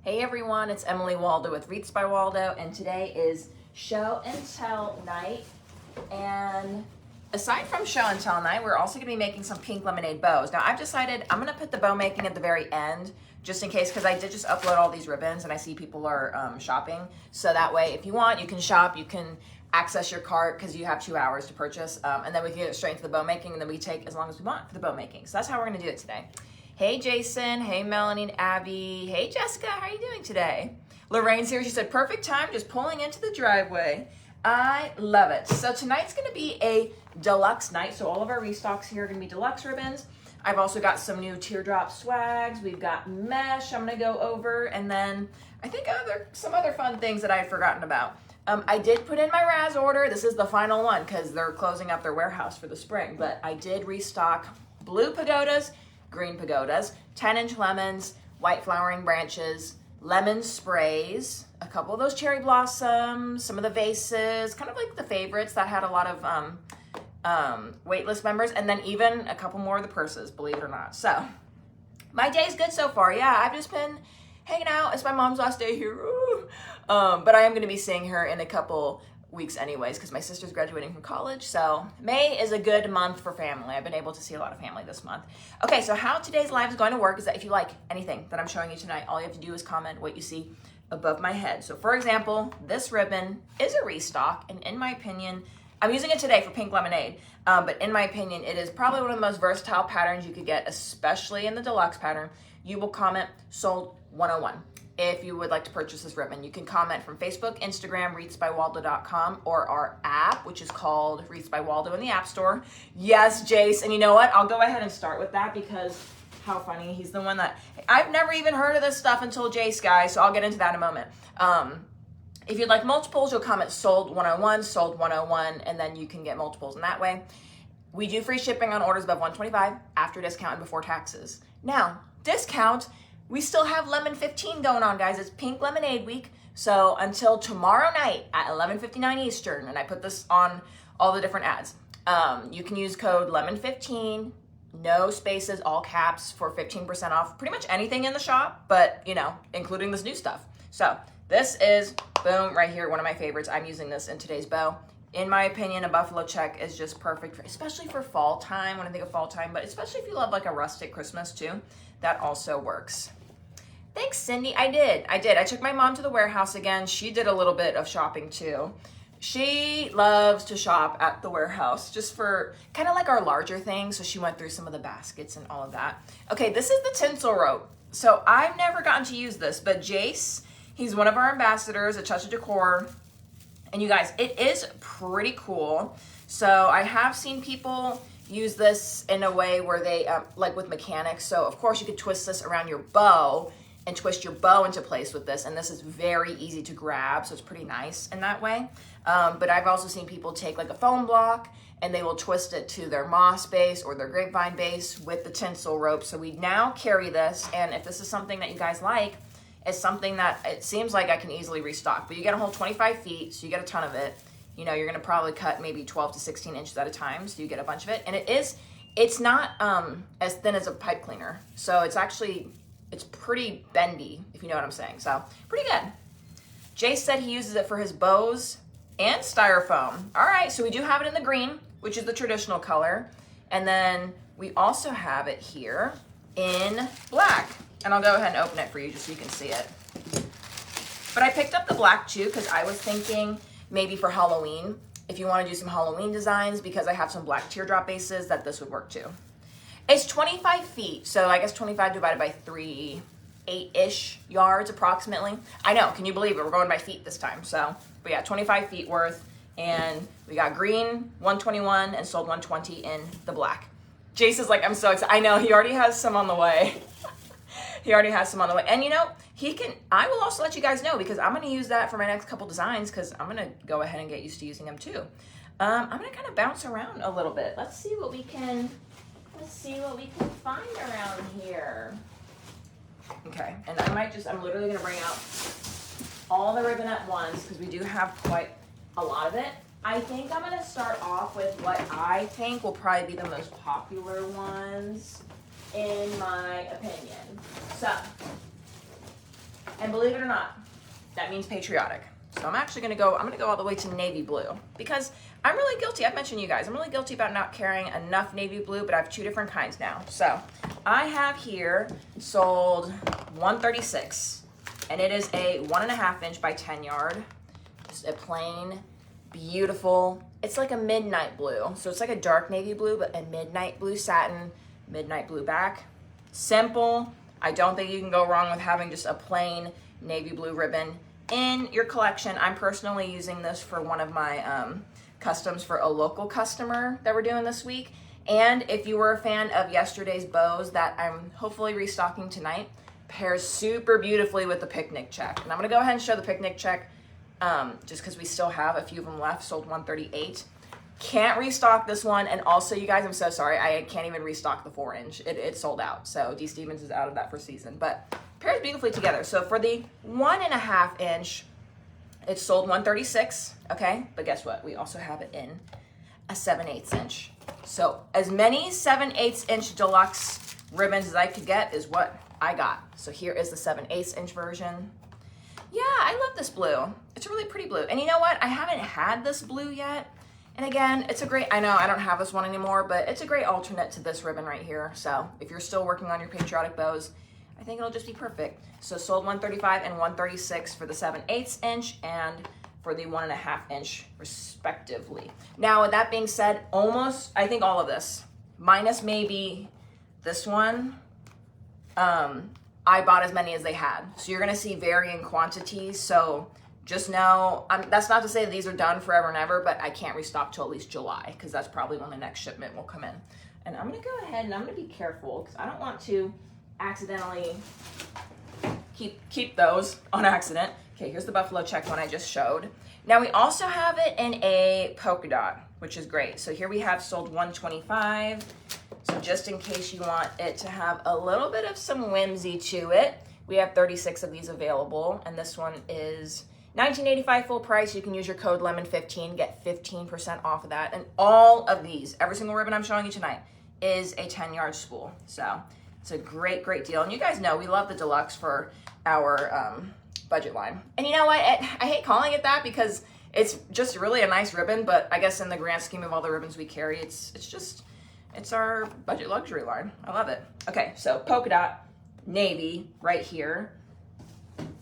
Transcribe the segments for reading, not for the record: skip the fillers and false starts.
Hey everyone, it's Emily Waldo with Wreaths by Waldo, and today is show and tell night. And aside from show and tell night, we're also gonna be making some pink lemonade bows. Now I've decided I'm gonna put the bow making at the very end, just in case, because I did just upload all these ribbons and I see people are shopping. So that way, if you want, you can shop, you can access your cart because you have 2 hours to purchase, and then we can get straight into the bow making, and then we take as long as we want for the bow making. So that's how we're gonna do it today. Hey Jason, hey Melanie and Abby, hey Jessica, how are you doing today? Lorraine's here, she said, perfect time, just pulling into the driveway. I love it. So tonight's gonna be a deluxe night, so all of our restocks here are gonna be deluxe ribbons. I've also got some new teardrop swags, we've got mesh I'm gonna go over, and then I think some other fun things that I had forgotten about. I did put in my Raz order. This is the final one because they're closing up their warehouse for the spring, but I did restock blue pagodas, green pagodas, 10-inch lemons, white flowering branches, lemon sprays, a couple of those cherry blossoms, some of the vases, kind of like the favorites that had a lot of waitlist members, and then even a couple more of the purses, believe it or not. So my day's good so far. Yeah, I've just been hanging out. It's my mom's last day here. But I am going to be seeing her in a couple weeks anyways because my sister's graduating from college. So May is a good month for family. I've been able to see a lot of family this month. Okay, so how today's live is going to work is that if you like anything that I'm showing you tonight, all you have to do is comment what you see above my head. So for example, this ribbon is a restock, and in my opinion, I'm using it today for pink lemonade, but in my opinion, it is probably one of the most versatile patterns you could get, especially in the deluxe pattern. You will comment sold 101. If you would like to purchase this ribbon, you can comment from Facebook, Instagram, wreathsbywaldo.com, or our app, which is called Wreaths by Waldo in the App Store. Yes, Jace, and you know what? I'll go ahead and start with that because how funny. He's the one that, I've never even heard of this stuff until Jace, guys, so I'll get into that in a moment. If you'd like multiples, you'll comment sold 101, sold 101, and then you can get multiples in that way. We do free shipping on orders above $125 after discount and before taxes. Now, discount, we still have lemon 15 going on, guys. It's pink lemonade week. So until tomorrow night at 11:59 Eastern, and I put this on all the different ads, you can use code lemon15, no spaces, all caps, for 15% off pretty much anything in the shop, but you know, including this new stuff. So this is, boom, right here, one of my favorites. I'm using this in today's bow. In my opinion, a buffalo check is just perfect, especially for fall time, when I think of fall time, but especially if you love like a rustic Christmas too, that also works. Thanks, Cindy. I did. I took my mom to the warehouse again. She did a little bit of shopping too. She loves to shop at the warehouse just for kind of like our larger things. So she went through some of the baskets and all of that. Okay, this is the tinsel rope. So I've never gotten to use this, but Jace, he's one of our ambassadors at Décor. And you guys, it is pretty cool. So I have seen people use this in a way where they, like with mechanics. So of course you could twist this around your bow and twist your bow into place with this. And this is very easy to grab. So it's pretty nice in that way. But I've also seen people take like a foam block and they will twist it to their moss base or their grapevine base with the tinsel rope. So we now carry this. And if this is something that you guys like, it's something that it seems like I can easily restock, but you get a whole 25 feet. So you get a ton of it. You know, you're going to probably cut maybe 12 to 16 inches at a time. So you get a bunch of it. And it's not as thin as a pipe cleaner. So it's pretty bendy, if you know what I'm saying. So pretty good. Jay said he uses it for his bows and styrofoam. All right, so we do have it in the green, which is the traditional color. And then we also have it here in black. And I'll go ahead and open it for you just so you can see it. But I picked up the black too because I was thinking maybe for Halloween, if you want to do some Halloween designs, because I have some black teardrop bases, that this would work too. It's 25 feet, so I guess 25 divided by 3, 8-ish yards approximately. I know, can you believe it? We're going by feet this time. So, but yeah, 25 feet worth. And we got green, 121, and sold 120 in the black. Jace is like, I'm so excited. I know, he already has some on the way. He already has some on the way. And you know, I will also let you guys know because I'm going to use that for my next couple designs because I'm going to go ahead and get used to using them too. I'm going to kind of bounce around a little bit. Let's see what we can find around here. Okay, and I'm literally going to bring out all the ribbon at once because we do have quite a lot of it. I think I'm going to start off with what I think will probably be the most popular ones in my opinion. So And believe it or not, that means patriotic. So I'm actually gonna go all the way to navy blue because I'm really guilty. I've mentioned to you guys, I'm really guilty about not carrying enough navy blue, but I have 2 different kinds now. So I have here sold 136, and it is a 1.5 inch by 10 yard. Just a plain, beautiful, it's like a midnight blue. So it's like a dark navy blue, but a midnight blue satin, midnight blue back. Simple. I don't think you can go wrong with having just a plain navy blue ribbon in your collection. I'm personally using this for one of my customs for a local customer that we're doing this week. And if you were a fan of yesterday's bows that I'm hopefully restocking tonight, pairs super beautifully with the picnic check. And I'm gonna go ahead and show the picnic check just because we still have a few of them left, sold 138. Can't restock this one. And also, you guys, I'm so sorry, I can't even restock the 4 inch. It sold out. So D. Stevens is out of that for season, but pairs beautifully together. So for the 1.5 inch, it's sold 136, okay? But guess what? We also have it in a 7/8 inch. So as many 7/8 inch deluxe ribbons as I could get is what I got. So here is the 7/8 inch version. Yeah, I love this blue. It's a really pretty blue. And you know what? I haven't had this blue yet. And again, it's a great, I know I don't have this one anymore, but it's a great alternate to this ribbon right here. So if you're still working on your patriotic bows, I think it'll just be perfect. So sold 135 and 136 for the 7/8 inch and for the 1.5 inch respectively. Now, with that being said, almost, I think all of this, minus maybe this one, I bought as many as they had. So you're gonna see varying quantities. So just know, that's not to say that these are done forever and ever, but I can't restock till at least July because that's probably when the next shipment will come in. And I'm gonna go ahead and I'm gonna be careful because I don't want to accidentally keep those on accident. Okay, here's the buffalo check one I just showed. Now we also have it in a polka dot, which is great. So here we have sold 125. So just in case you want it to have a little bit of some whimsy to it, we have 36 of these available, and this one is $19.85 full price. You can use your code LEMON15, get 15% off of that. And all of these, every single ribbon I'm showing you tonight, is a 10-yard spool. So it's a great, great deal. And you guys know we love the deluxe for our budget line. And you know what? I hate calling it that because it's just really a nice ribbon, but I guess in the grand scheme of all the ribbons we carry, it's our budget luxury line. I love it. Okay, so polka dot, navy right here.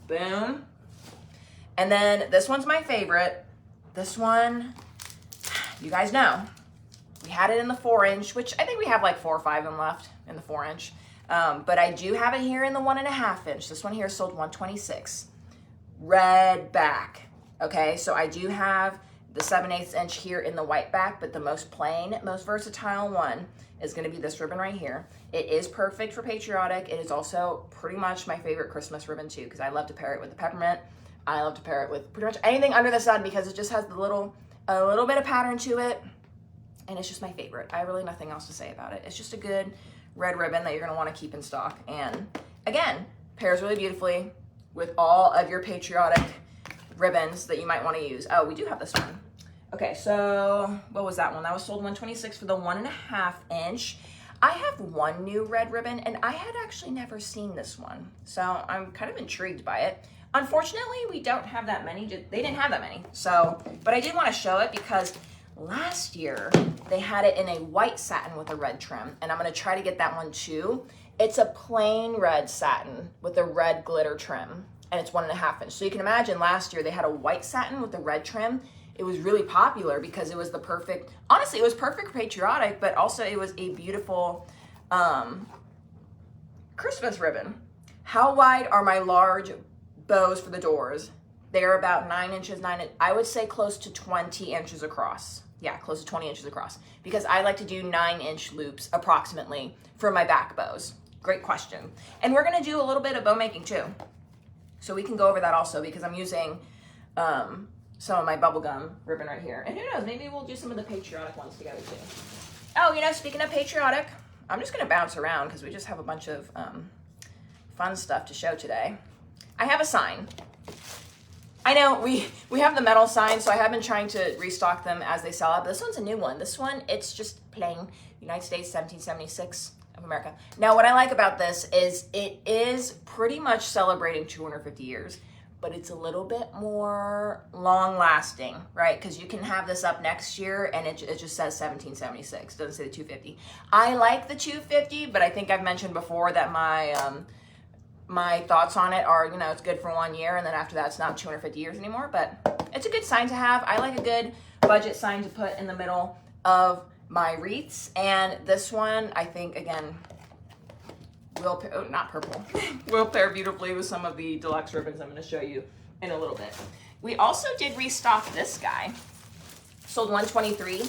Boom. And then this one's my favorite. This one, you guys know, we had it in the 4 inch, which I think we have like 4 or 5 of them left in the 4 inch. But I do have it here in the 1.5 inch. This one here sold 126. Red back. Okay, so I do have the 7/8 inch here in the white back, but the most plain, most versatile one is gonna be this ribbon right here. It is perfect for patriotic. It is also pretty much my favorite Christmas ribbon too, because I love to pair it with the peppermint. I love to pair it with pretty much anything under the sun because it just has a little bit of pattern to it, and it's just my favorite. I have really nothing else to say about it. It's just a good red ribbon that you're gonna wanna keep in stock. And again, pairs really beautifully with all of your patriotic ribbons that you might wanna use. Oh, we do have this one. Okay, so what was that one? That was sold 126 for the 1.5 inch. I have one new red ribbon and I had actually never seen this one. So I'm kind of intrigued by it. Unfortunately, we don't have that many. They didn't have that many. So, but I did want to show it because last year they had it in a white satin with a red trim, and I'm going to try to get that one too. It's a plain red satin with a red glitter trim, and it's 1.5 inch. So you can imagine last year they had a white satin with a red trim. It was really popular because it was the perfect, honestly, it was perfect for patriotic, but also it was a beautiful Christmas ribbon. How wide are my large bows for the doors? They're about 9 inches, I would say close to 20 inches across. Yeah, close to 20 inches across, because I like to do 9-inch loops approximately for my back bows. Great question. And we're gonna do a little bit of bow making too. So we can go over that also because I'm using some of my bubblegum ribbon right here. And who knows, maybe we'll do some of the patriotic ones together too. Oh, you know, speaking of patriotic, I'm just gonna bounce around because we just have a bunch of fun stuff to show today. I have a sign. I know we have the metal sign, so I have been trying to restock them as they sell out. But this one's a new one. This one, it's just plain United States 1776. I America. Now, what I like about this is it is pretty much celebrating 250 years, but it's a little bit more long lasting, right? Because you can have this up next year and it just says 1776, doesn't say the 250. I like the 250, but I think I've mentioned before that my thoughts on it are, you know, it's good for 1 year and then after that it's not 250 years anymore, but it's a good sign to have. I like a good budget sign to put in the middle of my wreaths, and this one I think again will not purple will pair beautifully with some of the deluxe ribbons I'm going to show you in a little bit. We also did restock this guy, sold 123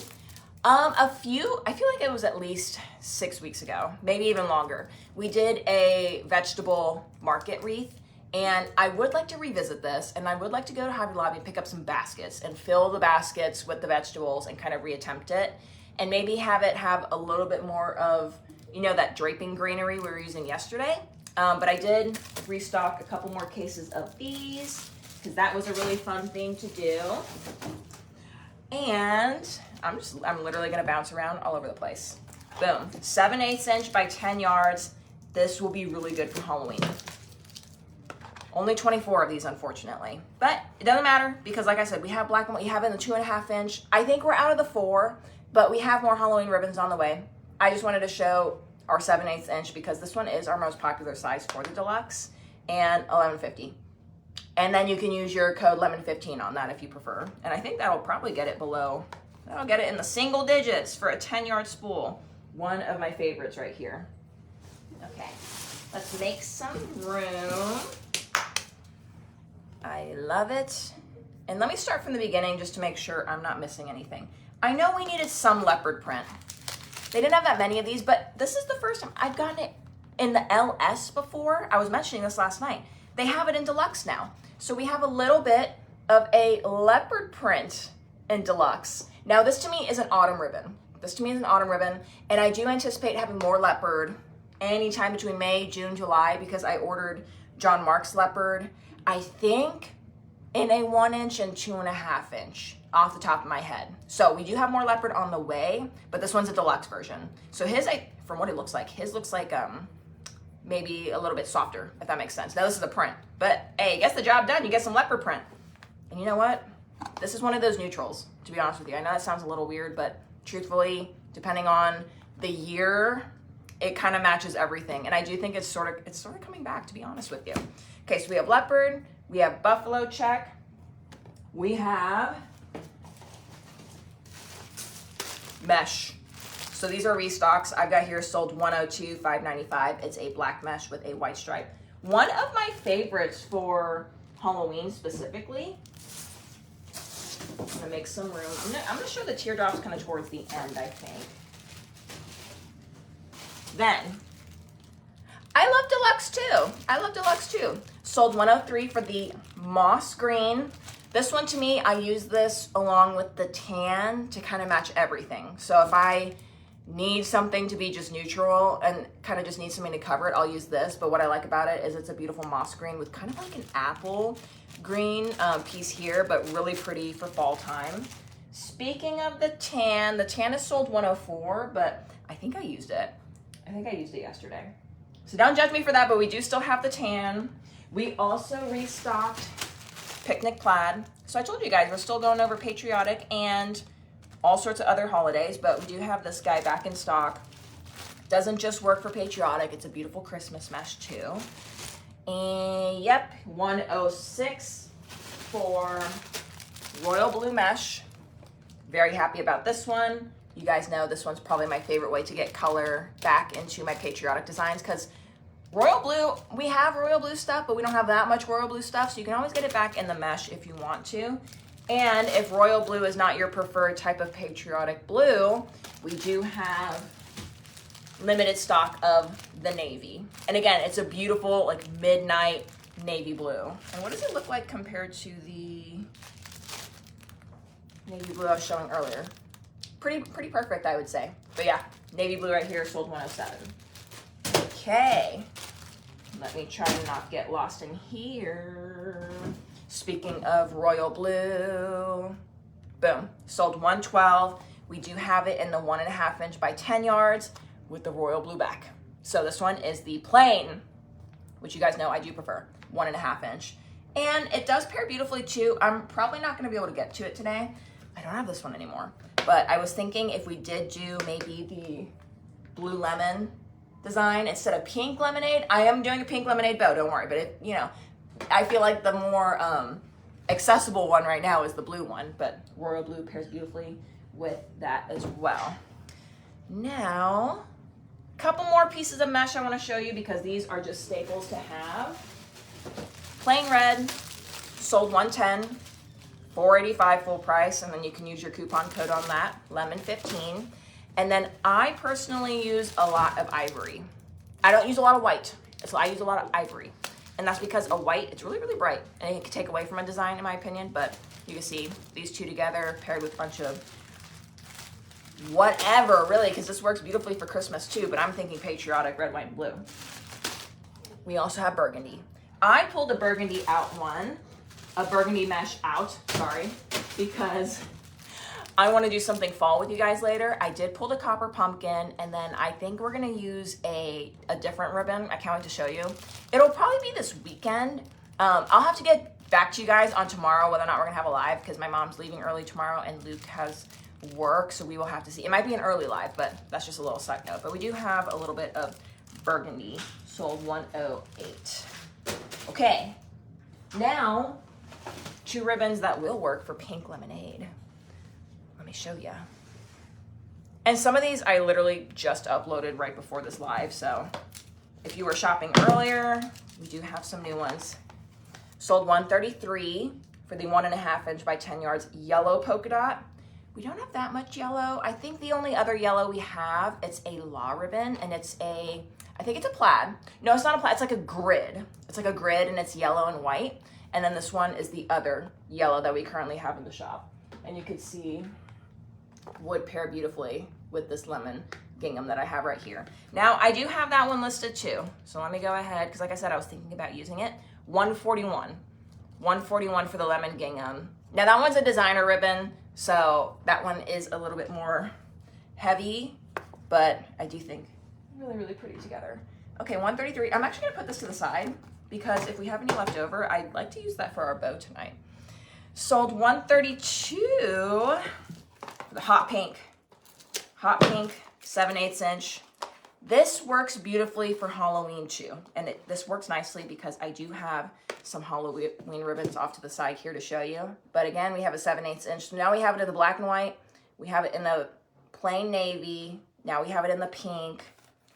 I feel like it was at least 6 weeks ago, maybe even longer. We did a vegetable market wreath, and I would like to revisit this, and I would like to go to Hobby Lobby and pick up some baskets and fill the baskets with the vegetables and kind of reattempt it, and maybe have it have a little bit more of, you know, that draping greenery we were using yesterday. But I did restock a couple more cases of these because that was a really fun thing to do. And I'm literally gonna bounce around all over the place. Boom, 7/8 inch by 10 yards. This will be really good for Halloween. Only 24 of these, unfortunately, but it doesn't matter because, like I said, we have black and white. You have it in the 2.5 inch. I think we're out of the 4, but we have more Halloween ribbons on the way. I just wanted to show our 7/8 inch because this one is our most popular size for the deluxe, and $11.50. And then you can use your code LEMON15 on that if you prefer. And I think that'll probably get it below, that'll get it in the single digits for a 10-yard spool. One of my favorites right here. Okay, let's make some room. I love it. And let me start from the beginning just to make sure I'm not missing anything. I know we needed some leopard print. They didn't have that many of these, but this is the first time I've gotten it in the LS before. I was mentioning this last night. They have it in deluxe now. So we have a little bit of a leopard print in deluxe. Now this to me is an autumn ribbon. This to me is an autumn ribbon, and I do anticipate having more leopard anytime between May, June, July, because I ordered John Mark's leopard, I think in a 1 inch and 2.5 inch off the top of my head. So we do have more leopard on the way, but this one's a deluxe version. So his, from what it looks like, his looks like maybe a little bit softer, if that makes sense. Now this is a print, but hey, it gets the job done. You get some leopard print. And you know what? This is one of those neutrals, to be honest with you. I know that sounds a little weird, but truthfully, depending on the year, it kind of matches everything. And I do think it's sort of coming back, to be honest with you. Okay, so we have leopard, we have buffalo check, we have mesh. So these are restocks. I've got here sold 102, $5.95. It's a black mesh with a white stripe. One of my favorites for Halloween specifically. I'm gonna make some room. I'm gonna show the teardrops kind of towards the end, I think. Then, I love deluxe too. I love deluxe too. Sold 103 for the moss green. This one to me, I use this along with the tan to kind of match everything. So if I need something to be just neutral and kind of just need something to cover it, I'll use this. But what I like about it is it's a beautiful moss green with kind of like an apple green piece here, but really pretty for fall time. Speaking of the tan is sold 104, but I think I used it. I think I used it yesterday. So don't judge me for that, but we do still have the tan. We also restocked picnic plaid. So I told you guys, we're still going over patriotic and all sorts of other holidays, but we do have this guy back in stock. Doesn't just work for patriotic, it's a beautiful Christmas mesh too. And yep, 106 for royal blue mesh. Very happy about this one. You guys know this one's probably my favorite way to get color back into my patriotic designs, because royal blue, we have royal blue stuff, but we don't have that much royal blue stuff, so you can always get it back in the mesh if you want to. And if royal blue is not your preferred type of patriotic blue, we do have limited stock of the navy. And again, it's a beautiful like midnight navy blue. And what does it look like compared to the navy blue I was showing earlier? Pretty perfect, I would say. But yeah, navy blue right here, sold 107. Okay, let me try to not get lost in here. Speaking of royal blue, boom, sold 112. We do have it in the 1.5 inch by 10 yards with the royal blue back. So this one is the plain, which you guys know I do prefer, 1.5 inch. And it does pair beautifully too. I'm probably not gonna be able to get to it today. I don't have this one anymore. But I was thinking if we did do maybe the blue lemon design instead of pink lemonade. I am doing a pink lemonade bow, don't worry. But it, you know, I feel like the more accessible one right now is the blue one, but royal blue pairs beautifully with that as well. Now, a couple more pieces of mesh I want to show you because these are just staples to have. Plain red, sold $110, $4.85 full price, and then you can use your coupon code on that, lemon15. And then I personally use a lot of ivory. I don't use a lot of white, so I use a lot of ivory. And that's because a white, it's really, really bright, and it can take away from a design in my opinion, but you can see these two together paired with a bunch of whatever, really, because this works beautifully for Christmas too, but I'm thinking patriotic red, white, and blue. We also have burgundy. I pulled a burgundy mesh out, sorry, because I want to do something fall with you guys later. I did pull the copper pumpkin, and then I think we're going to use a different ribbon. I can't wait to show you. It'll probably be this weekend. I'll have to get back to you guys on tomorrow whether or not we're going to have a live because my mom's leaving early tomorrow and Luke has work, so we will have to see. It might be an early live, but that's just a little side note. But we do have a little bit of burgundy, sold $108. Okay, now 2 ribbons that will work for pink lemonade. Let me show you. And some of these I literally just uploaded right before this live, so if you were shopping earlier, we do have some new ones. Sold $133 for the 1.5 inch by 10 yards yellow polka dot. We don't have that much yellow. I think the only other yellow we have, it's a law ribbon, and it's a, I think it's a plaid. No, it's not a plaid, it's like a grid. It's like a grid, and it's yellow and white. And then this one is the other yellow that we currently have in the shop. And you can see would pair beautifully with this lemon gingham that I have right here. Now, I do have that one listed too. So let me go ahead, because like I said, I was thinking about using it. $141. $141 for the lemon gingham. Now that one's a designer ribbon, so that one is a little bit more heavy, but I do think really, really pretty together. Okay, $133. I'm actually gonna put this to the side because if we have any left over, I'd like to use that for our bow tonight. Sold $132 for the hot pink. Hot pink, 7/8 inch. This works beautifully for Halloween too. And this works nicely because I do have some Halloween ribbons off to the side here to show you. But again, we have a 7/8 inch. So now we have it in the black and white. We have it in the plain navy. Now we have it in the pink.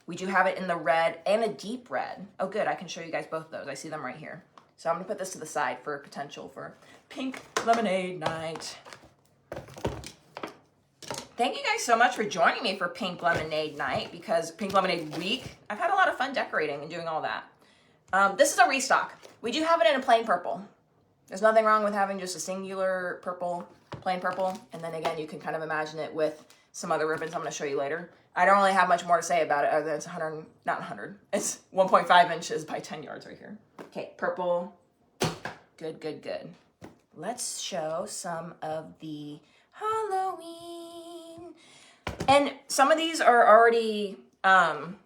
We do have it in the red and a deep red. Oh good, I can show you guys both of those. I see them right here. So I'm gonna put this to the side for potential for pink lemonade night. Thank you guys so much for joining me for Pink Lemonade Night because Pink Lemonade Week, I've had a lot of fun decorating and doing all that. This is a restock. We do have it in a plain purple. There's nothing wrong with having just a singular purple, plain purple. And then again, you can kind of imagine it with some other ribbons I'm gonna show you later. I don't really have much more to say about it other than it's 100, not 100, it's 1.5 inches by 10 yards right here. Okay, purple, good, good, good. Let's show some of the Halloween. And some of these are already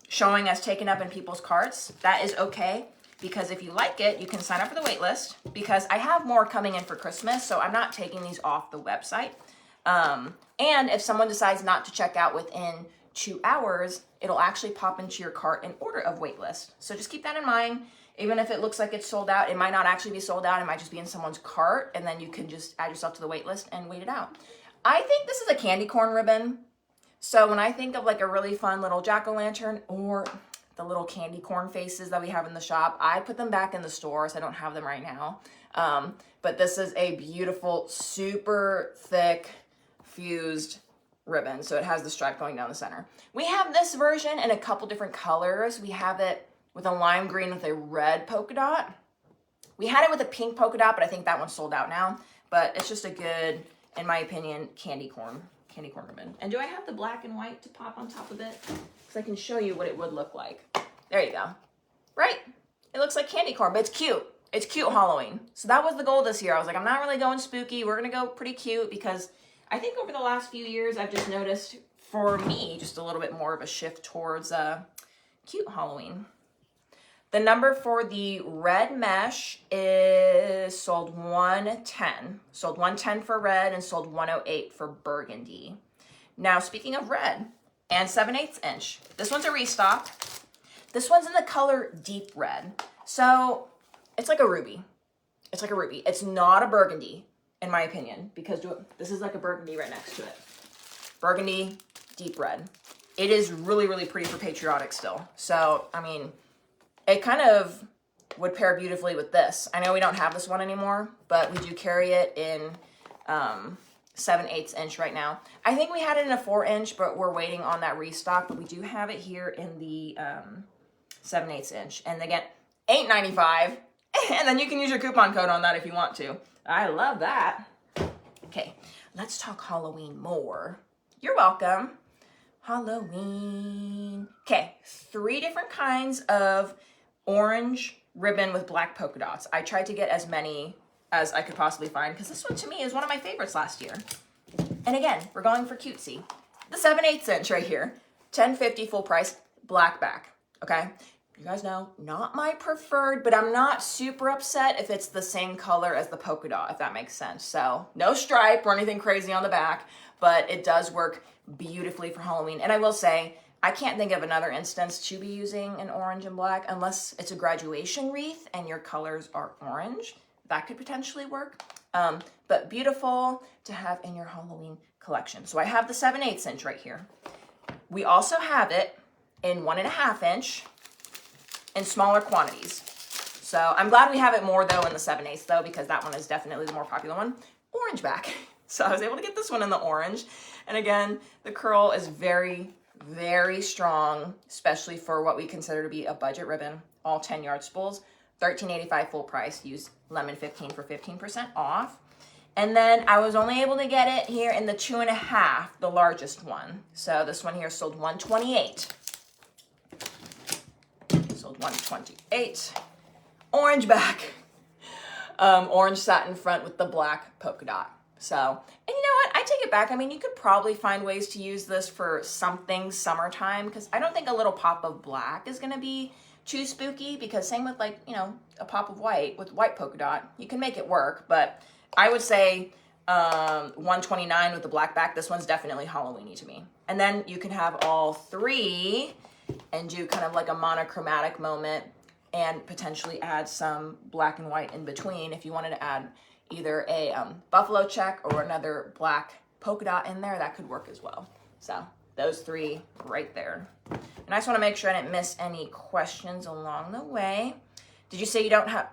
showing as taken up in people's carts. That is okay, because if you like it, you can sign up for the wait list because I have more coming in for Christmas, so I'm not taking these off the website. And if someone decides not to check out within 2 hours, it'll actually pop into your cart in order of wait list. So just keep that in mind. Even if it looks like it's sold out, it might not actually be sold out. It might just be in someone's cart, and then you can just add yourself to the wait list and wait it out. I think this is a candy corn ribbon. So when I think of like a really fun little jack-o'-lantern or the little candy corn faces that we have in the shop, I put them back in the store, so I don't have them right now. But this is a beautiful, super thick, fused ribbon. So it has the stripe going down the center. We have this version in a couple different colors. We have it with a lime green with a red polka dot. We had it with a pink polka dot, but I think that one's sold out now. But it's just a good, in my opinion, candy corn ribbon. And do I have the black and white to pop on top of it? Because I can show you what it would look like. There you go. Right? It looks like candy corn, but it's cute. It's cute Halloween. So that was the goal this year. I was like, I'm not really going spooky. We're going to go pretty cute because I think over the last few years, I've just noticed, for me, just a little bit more of a shift towards Cute Halloween. The number for the red mesh is sold 110. Sold 110 for red and sold 108 for burgundy. Now, speaking of red and 7/8 inch, this one's a restock. This one's in the color deep red. So it's like a ruby. It's like a ruby. It's not a burgundy, in my opinion, because this is like a burgundy right next to it. Burgundy, deep red. It is really, really pretty for patriotic still. So, I mean, it kind of would pair beautifully with this. I know we don't have this one anymore, but we do carry it in 7/8 inch right now. I think we had it in a 4 inch, but we're waiting on that restock. But we do have it here in the 7/8 inch. And again, $8.95. And then you can use your coupon code on that if you want to. I love that. Okay, let's talk Halloween more. You're welcome. Halloween. Okay, 3 different kinds of orange ribbon with black polka dots. I tried to get as many as I could possibly find because this one to me is one of my favorites last year. And again, we're going for cutesy. The 7/8 inch right here, $10.50 full price, black back, okay? You guys know, not my preferred, but I'm not super upset if it's the same color as the polka dot, if that makes sense. So no stripe or anything crazy on the back, but it does work beautifully for Halloween. And I will say, I can't think of another instance to be using an orange and black unless it's a graduation wreath and your colors are orange. That could potentially work. But beautiful to have in your Halloween collection. So I have the 7/8 inch right here. We also have it in 1.5 inch in smaller quantities. So I'm glad we have it more though in the 7/8 though, because that one is definitely the more popular one. Orange back. So I was able to get this one in the orange. And again, the curl is very, very strong, especially for what we consider to be a budget ribbon. All 10-yard spools, $13.85 full price. Use lemon 15 for 15% off. And then I was only able to get it here in the 2.5, the largest one. So this one here sold $128. Sold $128. Orange back. Orange satin front with the black polka dot. So, and you know what? I take it back. I mean, you could probably find ways to use this for something summertime because I don't think a little pop of black is going to be too spooky because same with like, you know, a pop of white with white polka dot. You can make it work, but I would say $129 with the black back. This one's definitely Halloween-y to me. And then you can have all 3 and do kind of like a monochromatic moment and potentially add some black and white in between if you wanted to add either a buffalo check or another black polka dot in there, that could work as well. So those 3 right there. And I just want to make sure I didn't miss any questions along the way. Did you say you don't have...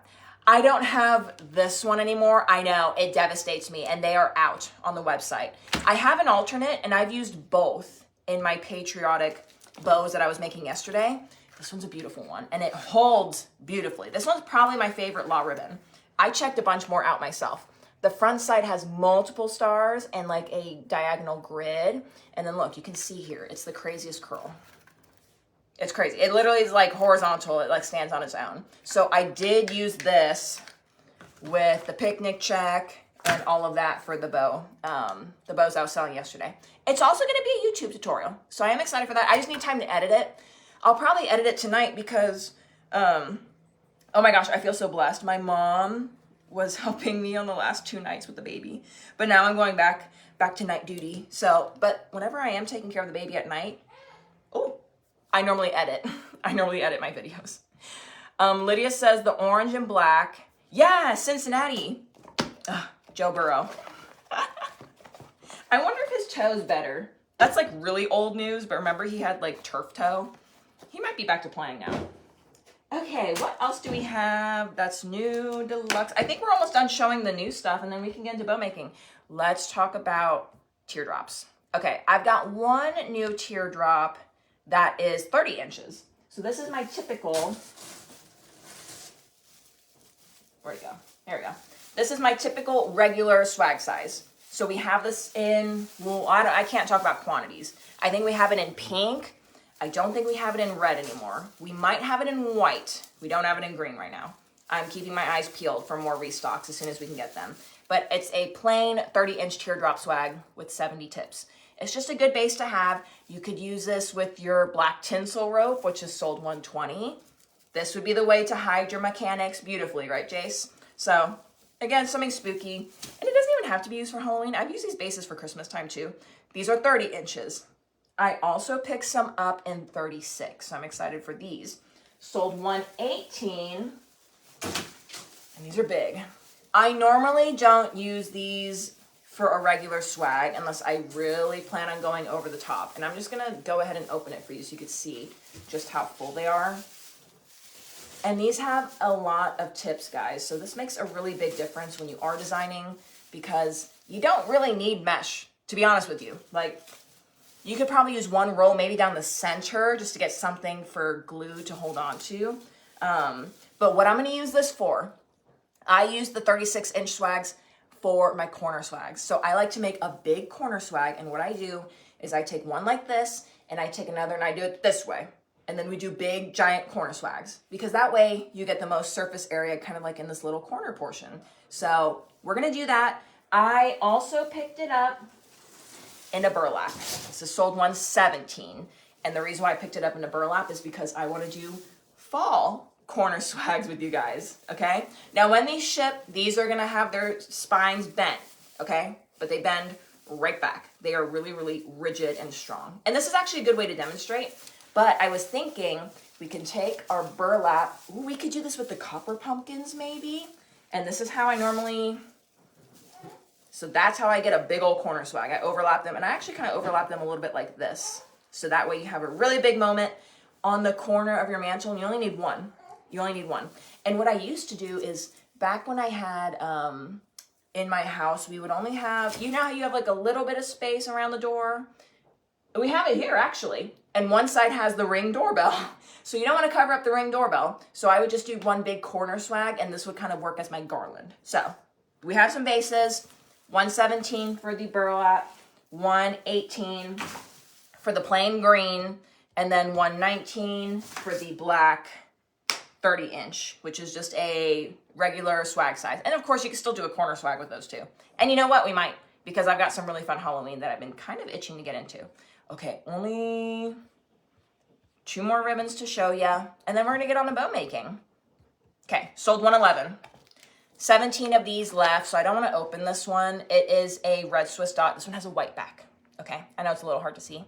I don't have this one anymore. I know, it devastates me, and they are out on the website. I have an alternate, and I've used both in my patriotic bows that I was making yesterday. This one's a beautiful one, and it holds beautifully. This one's probably my favorite law ribbon. I checked a bunch more out myself. The front side has multiple stars and like a diagonal grid. And then look, you can see here, it's the craziest curl. It's crazy. It literally is like horizontal. It like stands on its own. So I did use this with the picnic check and all of that for the bow, the bows I was selling yesterday. It's also going to be a YouTube tutorial. So I am excited for that. I just need time to edit it. I'll probably edit it tonight because, oh my gosh, I feel so blessed. My mom was helping me on the last 2 nights with the baby, but now I'm going back to night duty. So, but whenever I am taking care of the baby at night, I normally edit. I normally edit my videos. Lydia says the orange and black. Yeah, Cincinnati. Ugh, Joe Burrow. I wonder if his toe's better. That's like really old news, but remember he had like turf toe? He might be back to playing now. Okay, what else do we have that's new, deluxe? I think we're almost done showing the new stuff, and then we can get into bow making. Let's talk about teardrops. Okay, I've got one new teardrop that is 30 inches. So this is my typical, where'd it go? There we go. This is my typical regular swag size. So we have this in, well, I can't talk about quantities. I think we have it in pink. I don't think we have it in red anymore. We might have it in white. We don't have it in green right now. I'm keeping my eyes peeled for more restocks as soon as we can get them. But it's a plain 30-inch teardrop swag with 70 tips. It's just a good base to have. You could use this with your black tinsel rope, which is sold $120. This would be the way to hide your mechanics beautifully, right, Jace? So again, something spooky. And it doesn't even have to be used for Halloween. I've used these bases for Christmas time too. These are 30 inches. I also picked some up in 36, so I'm excited for these. Sold $118, and these are big. I normally don't use these for a regular swag unless I really plan on going over the top. And I'm just gonna go ahead and open it for you so you can see just how full they are. And these have a lot of tips, guys. So this makes a really big difference when you are designing because you don't really need mesh, to be honest with you. Like, you could probably use one roll maybe down the center just to get something for glue to hold on to. But what I'm gonna use this for, I use the 36-inch swags for my corner swags. So I like to make a big corner swag, and what I do is I take one like this, and I take another and I do it this way. And then we do big, giant corner swags because that way you get the most surface area kind of like in this little corner portion. So we're gonna do that. I also picked it up in a burlap. This is sold $117. And the reason why I picked it up in a burlap is because I want to do fall corner swags with you guys, okay? Now when these ship, these are gonna have their spines bent, okay? But they bend right back. They are really, really rigid and strong. And this is actually a good way to demonstrate. But I was thinking we can take our burlap. Ooh, we could do this with the copper pumpkins maybe. And this is how I normally, so that's how I get a big old corner swag. I overlap them, and I actually kind of overlap them a little bit like this. So that way you have a really big moment on the corner of your mantle, and you only need one. You only need one. And what I used to do is, back when I had, in my house, we would only have, you know how you have like a little bit of space around the door? We have it here actually. And one side has the Ring doorbell. So you don't want to cover up the Ring doorbell. So I would just do one big corner swag, and this would kind of work as my garland. So we have some bases, $117 for the burlap, $118 for the plain green, and then $119 for the black 30-inch, which is just a regular swag size. And of course, you can still do a corner swag with those too. And you know what? We might, because I've got some really fun Halloween that I've been kind of itching to get into. Okay, only 2 more ribbons to show ya, and then we're gonna get on to bow making. Okay, sold $111. 17 of these left, so I don't want to open this one. It is a red Swiss dot. This one has a white back. Okay, I know it's a little hard to see.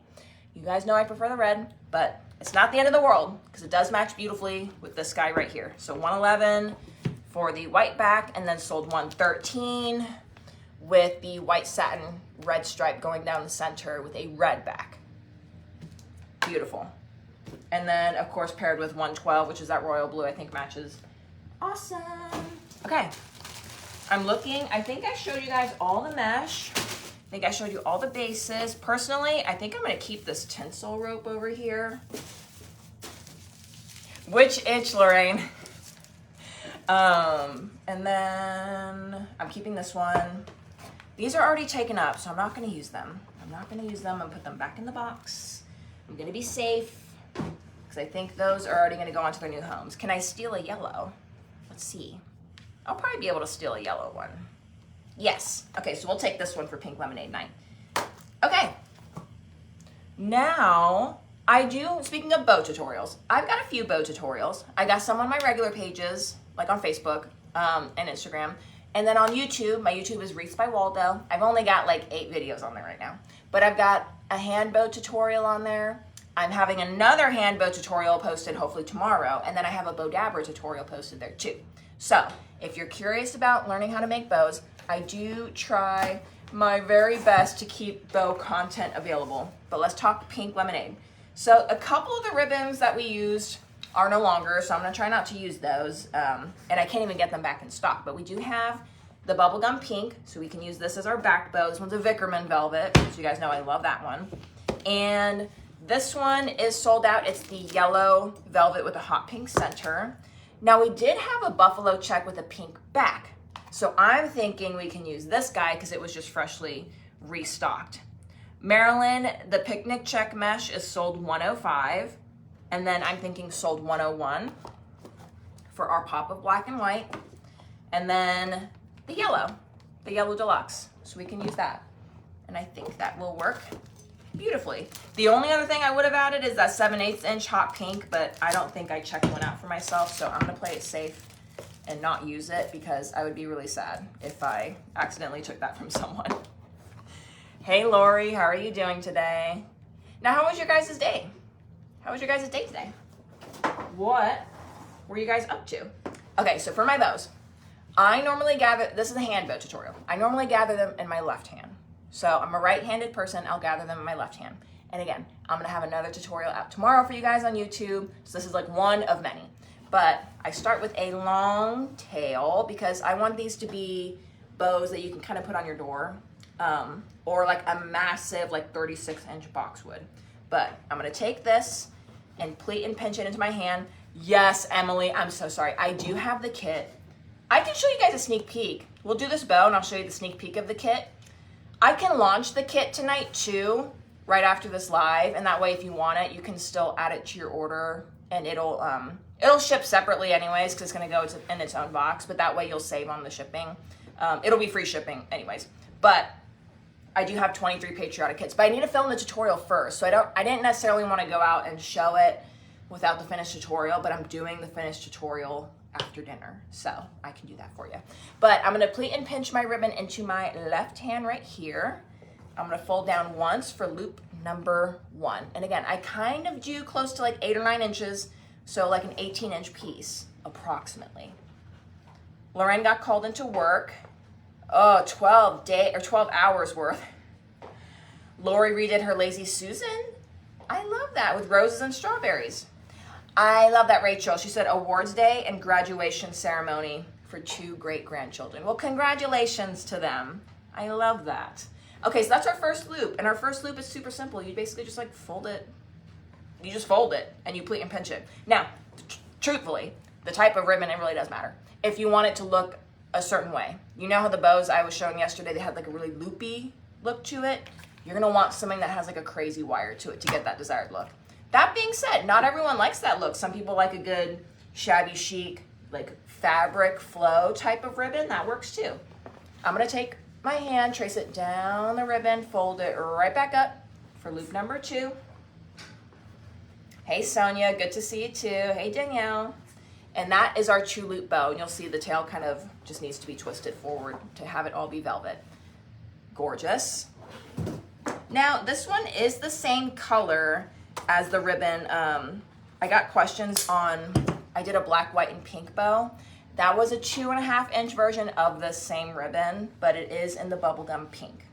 You guys know I prefer the red, but it's not the end of the world because it does match beautifully with this guy right here. So $111 for the white back, and then sold $113 with the white satin red stripe going down the center with a red back. Beautiful. And then, of course, paired with $112, which is that royal blue, I think matches. Awesome. Okay, I'm looking. I think I showed you guys all the mesh. I think I showed you all the bases. Personally, I think I'm gonna keep this tinsel rope over here. Which itch, Lorraine? And then I'm keeping this one. These are already taken up, so I'm not gonna use them. I'm not gonna use them and put them back in the box. I'm gonna be safe, because I think those are already gonna go onto their new homes. Can I steal a yellow? Let's see. I'll probably be able to steal a yellow one. Yes. Okay, so we'll take this one for Pink Lemonade Night. Okay. Now, speaking of bow tutorials, I've got a few bow tutorials. I got some on my regular pages, like on Facebook and Instagram. And then on YouTube, my YouTube is Wreaths by Waldo. I've only got like 8 videos on there right now. But I've got a hand bow tutorial on there. I'm having another hand bow tutorial posted hopefully tomorrow. And then I have a bow dabber tutorial posted there too. So if you're curious about learning how to make bows, I do try my very best to keep bow content available. But let's talk Pink Lemonade. So a couple of the ribbons that we used are no longer, so I'm gonna try not to use those. And I can't even get them back in stock, but we do have the bubblegum pink, so we can use this as our back bow. This one's a Vickerman velvet, so you guys know I love that one. And this one is sold out. It's the yellow velvet with a hot pink center. Now we did have a buffalo check with a pink back. So I'm thinking we can use this guy because it was just freshly restocked. Maryland, the picnic check mesh is sold $105. And then I'm thinking sold $101 for our pop of black and white. And then the yellow deluxe. So we can use that. And I think that will work beautifully. The only other thing I would have added is that 7/8 inch hot pink, but I don't think I checked one out for myself, so I'm gonna play it safe and not use it because I would be really sad if I accidentally took that from someone. Hey Lori, how are you doing today? Now, how was your guys' day? How was your guys' day today? What were you guys up to? Okay, so for my bows, I normally gather, this is a hand bow tutorial. I normally gather them in my left hand. So I'm a right-handed person, I'll gather them in my left hand. And again, I'm gonna have another tutorial out tomorrow for you guys on YouTube. So this is like one of many. But I start with a long tail because I want these to be bows that you can kind of put on your door, or like a massive like 36-inch boxwood. But I'm gonna take this and pleat and pinch it into my hand. Yes, Emily, I'm so sorry. I do have the kit. I can show you guys a sneak peek. We'll do this bow and I'll show you the sneak peek of the kit. I can launch the kit tonight too, right after this live, and that way if you want it, you can still add it to your order, and it'll ship separately anyways because it's gonna go in its own box, but that way you'll save on the shipping. It'll be free shipping anyways. But I do have 23 patriotic kits, but I need to film the tutorial first, so I didn't necessarily want to go out and show it without the finished tutorial, but I'm doing the finished tutorial after dinner, so I can do that for you. But I'm gonna pleat and pinch my ribbon into my left hand right here. I'm gonna fold down once for loop number 1. And again, I kind of do close to like 8 or 9 inches, so like an 18-inch piece, approximately. Lorraine got called into work. Oh, 12 hours worth. Lori redid her Lazy Susan. I love that, with roses and strawberries. I love that, Rachel. She said awards day and graduation ceremony for 2 great grandchildren. Well, congratulations to them. I love that. Okay, so that's our first loop, and our first loop is super simple. You basically just like fold it. You just fold it and you pleat and pinch it. Now, truthfully, the type of ribbon, it really does matter. If you want it to look a certain way, you know how the bows I was showing yesterday, they had like a really loopy look to it? You're gonna want something that has like a crazy wire to it to get that desired look. That being said, not everyone likes that look. Some people like a good shabby chic, like fabric flow type of ribbon. That works too. I'm gonna take my hand, trace it down the ribbon, fold it right back up for loop number 2. Hey Sonia, good to see you too. Hey Danielle. And that is our 2 loop bow. And you'll see the tail kind of just needs to be twisted forward to have it all be velvet. Gorgeous. Now this one is the same color as the ribbon. I got questions on, I did a black, white, and pink bow. That was a 2.5-inch version of the same ribbon, but it is in the bubblegum pink.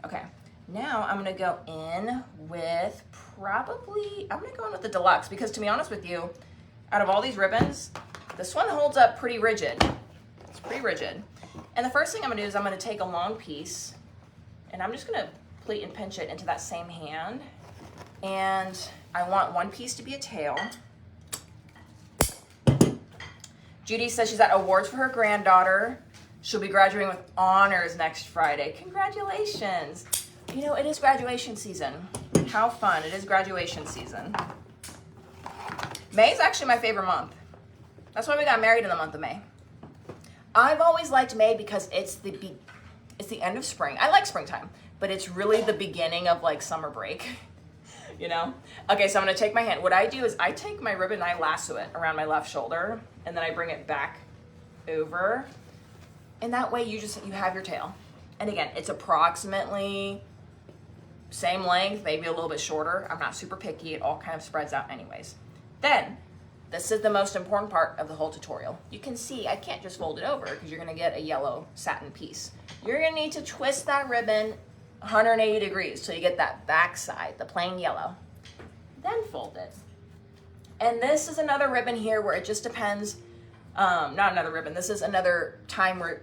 Okay, now I'm gonna go in with I'm gonna go in with the deluxe, because to be honest with you, out of all these ribbons, this one holds up pretty rigid. It's pretty rigid. And the first thing I'm gonna do is I'm gonna take a long piece, and I'm just gonna pleat and pinch it into that same hand. And I want one piece to be a tail. Judy says she's at awards for her granddaughter. She'll be graduating with honors next Friday. Congratulations. You know, it is graduation season. How fun. It is graduation season. May is actually my favorite month. That's why we got married in the month of May. I've always liked May because it's the end of spring. I like springtime, but it's really the beginning of like summer break. You know? Okay, so I'm gonna take my hand. What I do is I take my ribbon and I lasso it around my left shoulder, and then I bring it back over. And that way you have your tail. And again, it's approximately same length, maybe a little bit shorter. I'm not super picky. It all kind of spreads out anyways. Then, this is the most important part of the whole tutorial. You can see I can't just fold it over because you're gonna get a yellow satin piece. You're gonna need to twist that ribbon 180 degrees so you get that back side, the plain yellow. Then fold it. And this is another ribbon here where it just depends, not another ribbon, this is another time where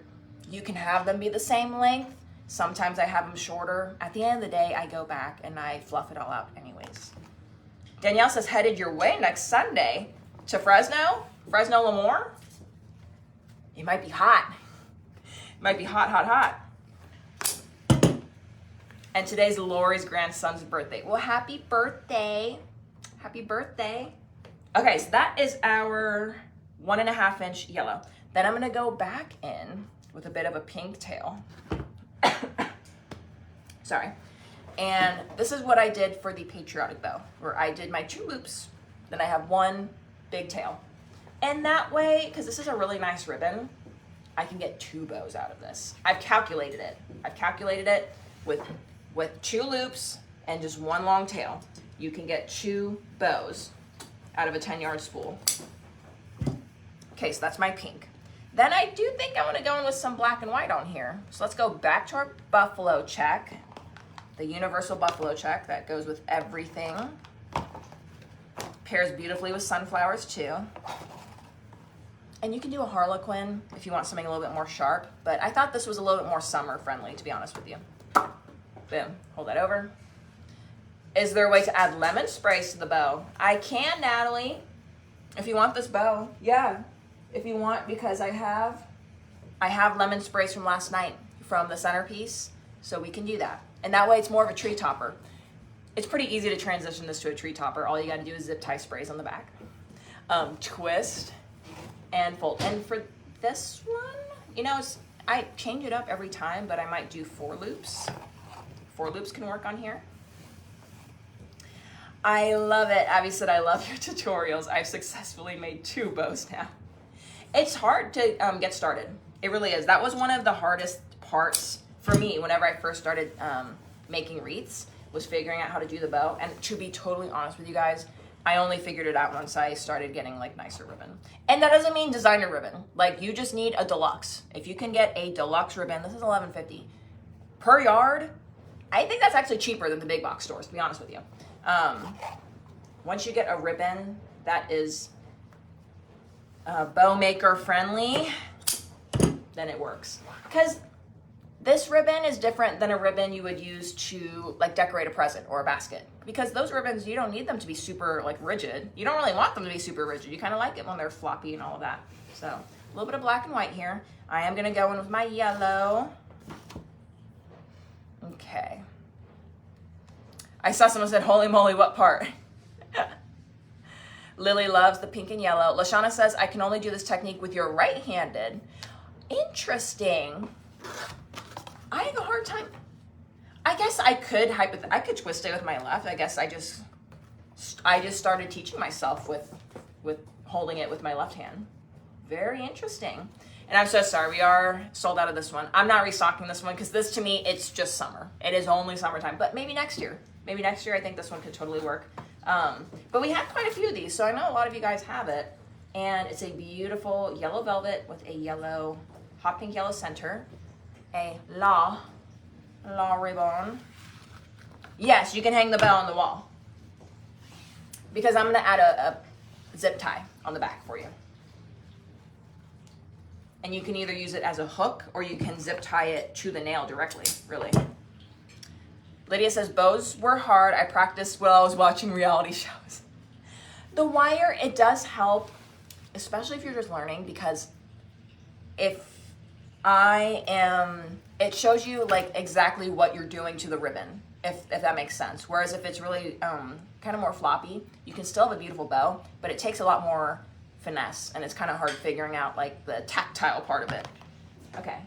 you can have them be the same length. Sometimes I have them shorter. At the end of the day, I go back and I fluff it all out anyways. Danielle says, headed your way next Sunday to Fresno Lemoore. It might be hot. It might be hot, hot, hot. And today's Lori's grandson's birthday. Well, happy birthday. Happy birthday. Okay, so that is our 1.5-inch yellow. Then I'm gonna go back in with a bit of a pink tail. Sorry. And this is what I did for the patriotic bow, where I did my 2 loops, then I have 1 big tail. And that way, because this is a really nice ribbon, I can get 2 bows out of this. I've calculated it. I've calculated it with 2 loops and just 1 long tail. You can get 2 bows out of a 10-yard spool. Okay, so that's my pink. Then I do think I want to go in with some black and white on here. So let's go back to our buffalo check, the universal buffalo check that goes with everything. Pairs beautifully with sunflowers too. And you can do a harlequin if you want something a little bit more sharp, but I thought this was a little bit more summer friendly, to be honest with you. Boom, hold that over. Is there a way to add lemon sprays to the bow? I can, Natalie, if you want this bow. Yeah, if you want, because I have lemon sprays from last night from the centerpiece, so we can do that. And that way it's more of a tree topper. It's pretty easy to transition this to a tree topper. All you gotta do is zip tie sprays on the back. Twist and fold. And for this one, you know, I change it up every time, but I might do 4 loops. 4 loops can work on here. I love it. Abby said, I love your tutorials. I've successfully made 2 bows now. It's hard to get started. It really is. That was one of the hardest parts for me whenever I first started making wreaths, was figuring out how to do the bow. And to be totally honest with you guys, I only figured it out once I started getting like nicer ribbon. And that doesn't mean designer ribbon. Like, you just need a deluxe. If you can get a deluxe ribbon, this is $11.50 per yard. I think that's actually cheaper than the big box stores, to be honest with you. Once you get a ribbon that is bow maker friendly, then it works. Because this ribbon is different than a ribbon you would use to like decorate a present or a basket. Because those ribbons, you don't need them to be super like rigid. You don't really want them to be super rigid. You kind of like it when they're floppy and all of that. So a little bit of black and white here. I am gonna go in with my yellow. Okay. I saw someone said, holy moly, what part? Lily loves the pink and yellow. Lashana says, I can only do this technique with your right-handed. Interesting. I have a hard time. I guess I could twist it with my left. I guess I just started teaching myself with holding it with my left hand. Very interesting. And I'm so sorry, we are sold out of this one. I'm not restocking this one because this, to me, it's just summer. It is only summertime, but maybe next year. Maybe next year I think this one could totally work. But we have quite a few of these, so I know a lot of you guys have it. And it's a beautiful yellow velvet with a yellow, hot pink yellow center. A la ribbon. Yes, you can hang the bell on the wall. Because I'm gonna add a zip tie on the back for you. And you can either use it as a hook or you can zip tie it to the nail directly, really. Lydia says, bows were hard. I practiced while I was watching reality shows. The wire, it does help, especially if you're just learning, because it shows you like exactly what you're doing to the ribbon, if that makes sense. Whereas if it's really kind of more floppy, you can still have a beautiful bow, but it takes a lot more finesse, and it's kind of hard figuring out like the tactile part of it. Okay,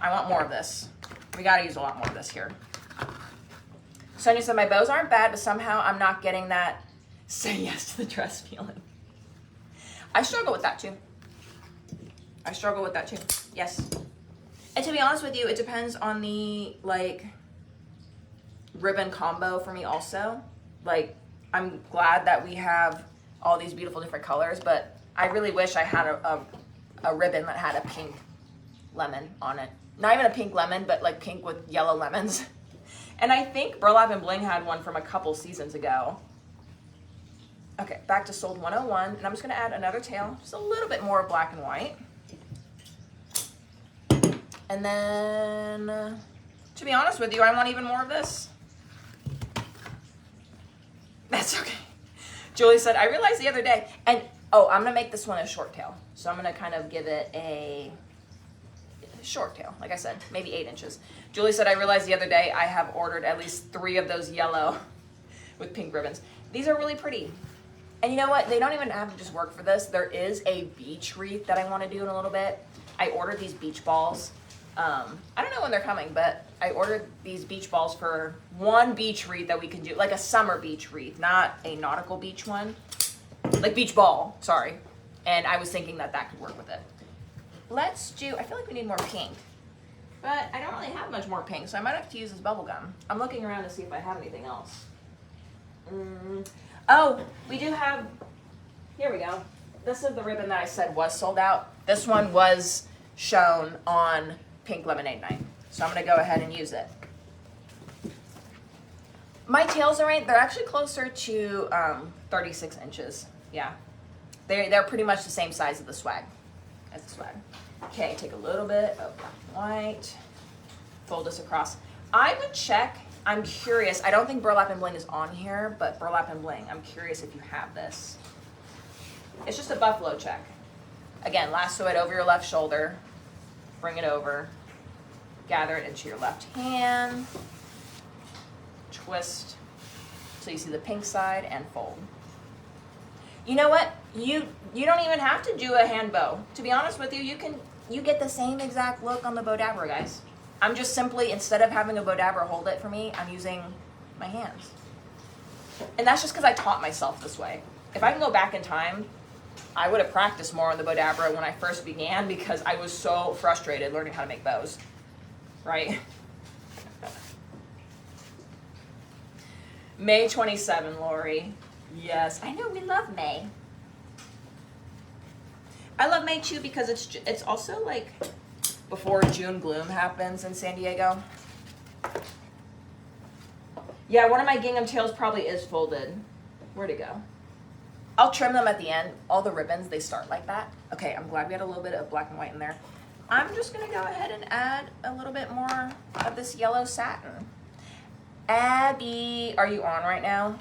I want more of this. We gotta use a lot more of this here. Sonia said, my bows aren't bad, but somehow I'm not getting that say yes to the dress feeling. I struggle with that too. Yes. And to be honest with you, it depends on the like ribbon combo for me also. Like, I'm glad that we have all these beautiful different colors, but I really wish I had a ribbon that had a pink lemon on it. Not even a pink lemon, but like pink with yellow lemons. And I think Burlap and Bling had one from a couple seasons ago. Okay, back to Sold 101, and I'm just gonna add another tail, just a little bit more black and white. And then, to be honest with you, I want even more of this. That's okay. Julie said, I realized the other day, and oh, I'm gonna make this one a short tail. So I'm gonna kind of give it a short tail, like I said, maybe 8 inches. Julie said, I realized the other day I have ordered at least 3 of those yellow with pink ribbons. These are really pretty. And you know what? They don't even have to just work for this. There is a beach wreath that I want to do in a little bit. I ordered these beach balls I don't know when they're coming, but I ordered these beach balls for one beach wreath that we can do, like a summer beach wreath, not a nautical beach one. Like beach ball, sorry. And I was thinking that that could work with it. Let's do, I feel like we need more pink. But I don't really have much more pink, so I might have to use this bubble gum. I'm looking around to see if I have anything else. Oh, we do have, here we go. This is the ribbon that I said was sold out. This one was shown on Pink Lemonade Night. So I'm gonna go ahead and use it. My tails are right, they're actually closer to 36 inches. Yeah, they're pretty much the same size of the swag, as the swag. Okay, take a little bit of black and white, fold this across. I would check, I'm curious, I don't think Burlap and Bling is on here, but Burlap and Bling, I'm curious if you have this. It's just a buffalo check. Again, lasso it over your left shoulder, bring it over, gather it into your left hand, twist so you see the pink side and fold. You know what? You don't even have to do a hand bow. To be honest with you, you get the same exact look on the bow dabber, guys. I'm just simply, instead of having a bow dabber hold it for me, I'm using my hands. And that's just because I taught myself this way. If I can go back in time, I would have practiced more on the bow dabber when I first began because I was so frustrated learning how to make bows, right? May 27, Lori. Yes, I know, we love May. I love May too because it's also like before June gloom happens in San Diego. Yeah, one of my gingham tails probably is folded. Where'd it go? I'll trim them at the end. All the ribbons, they start like that. Okay, I'm glad we had a little bit of black and white in there. I'm just gonna go ahead and add a little bit more of this yellow satin. Abby, are you on right now?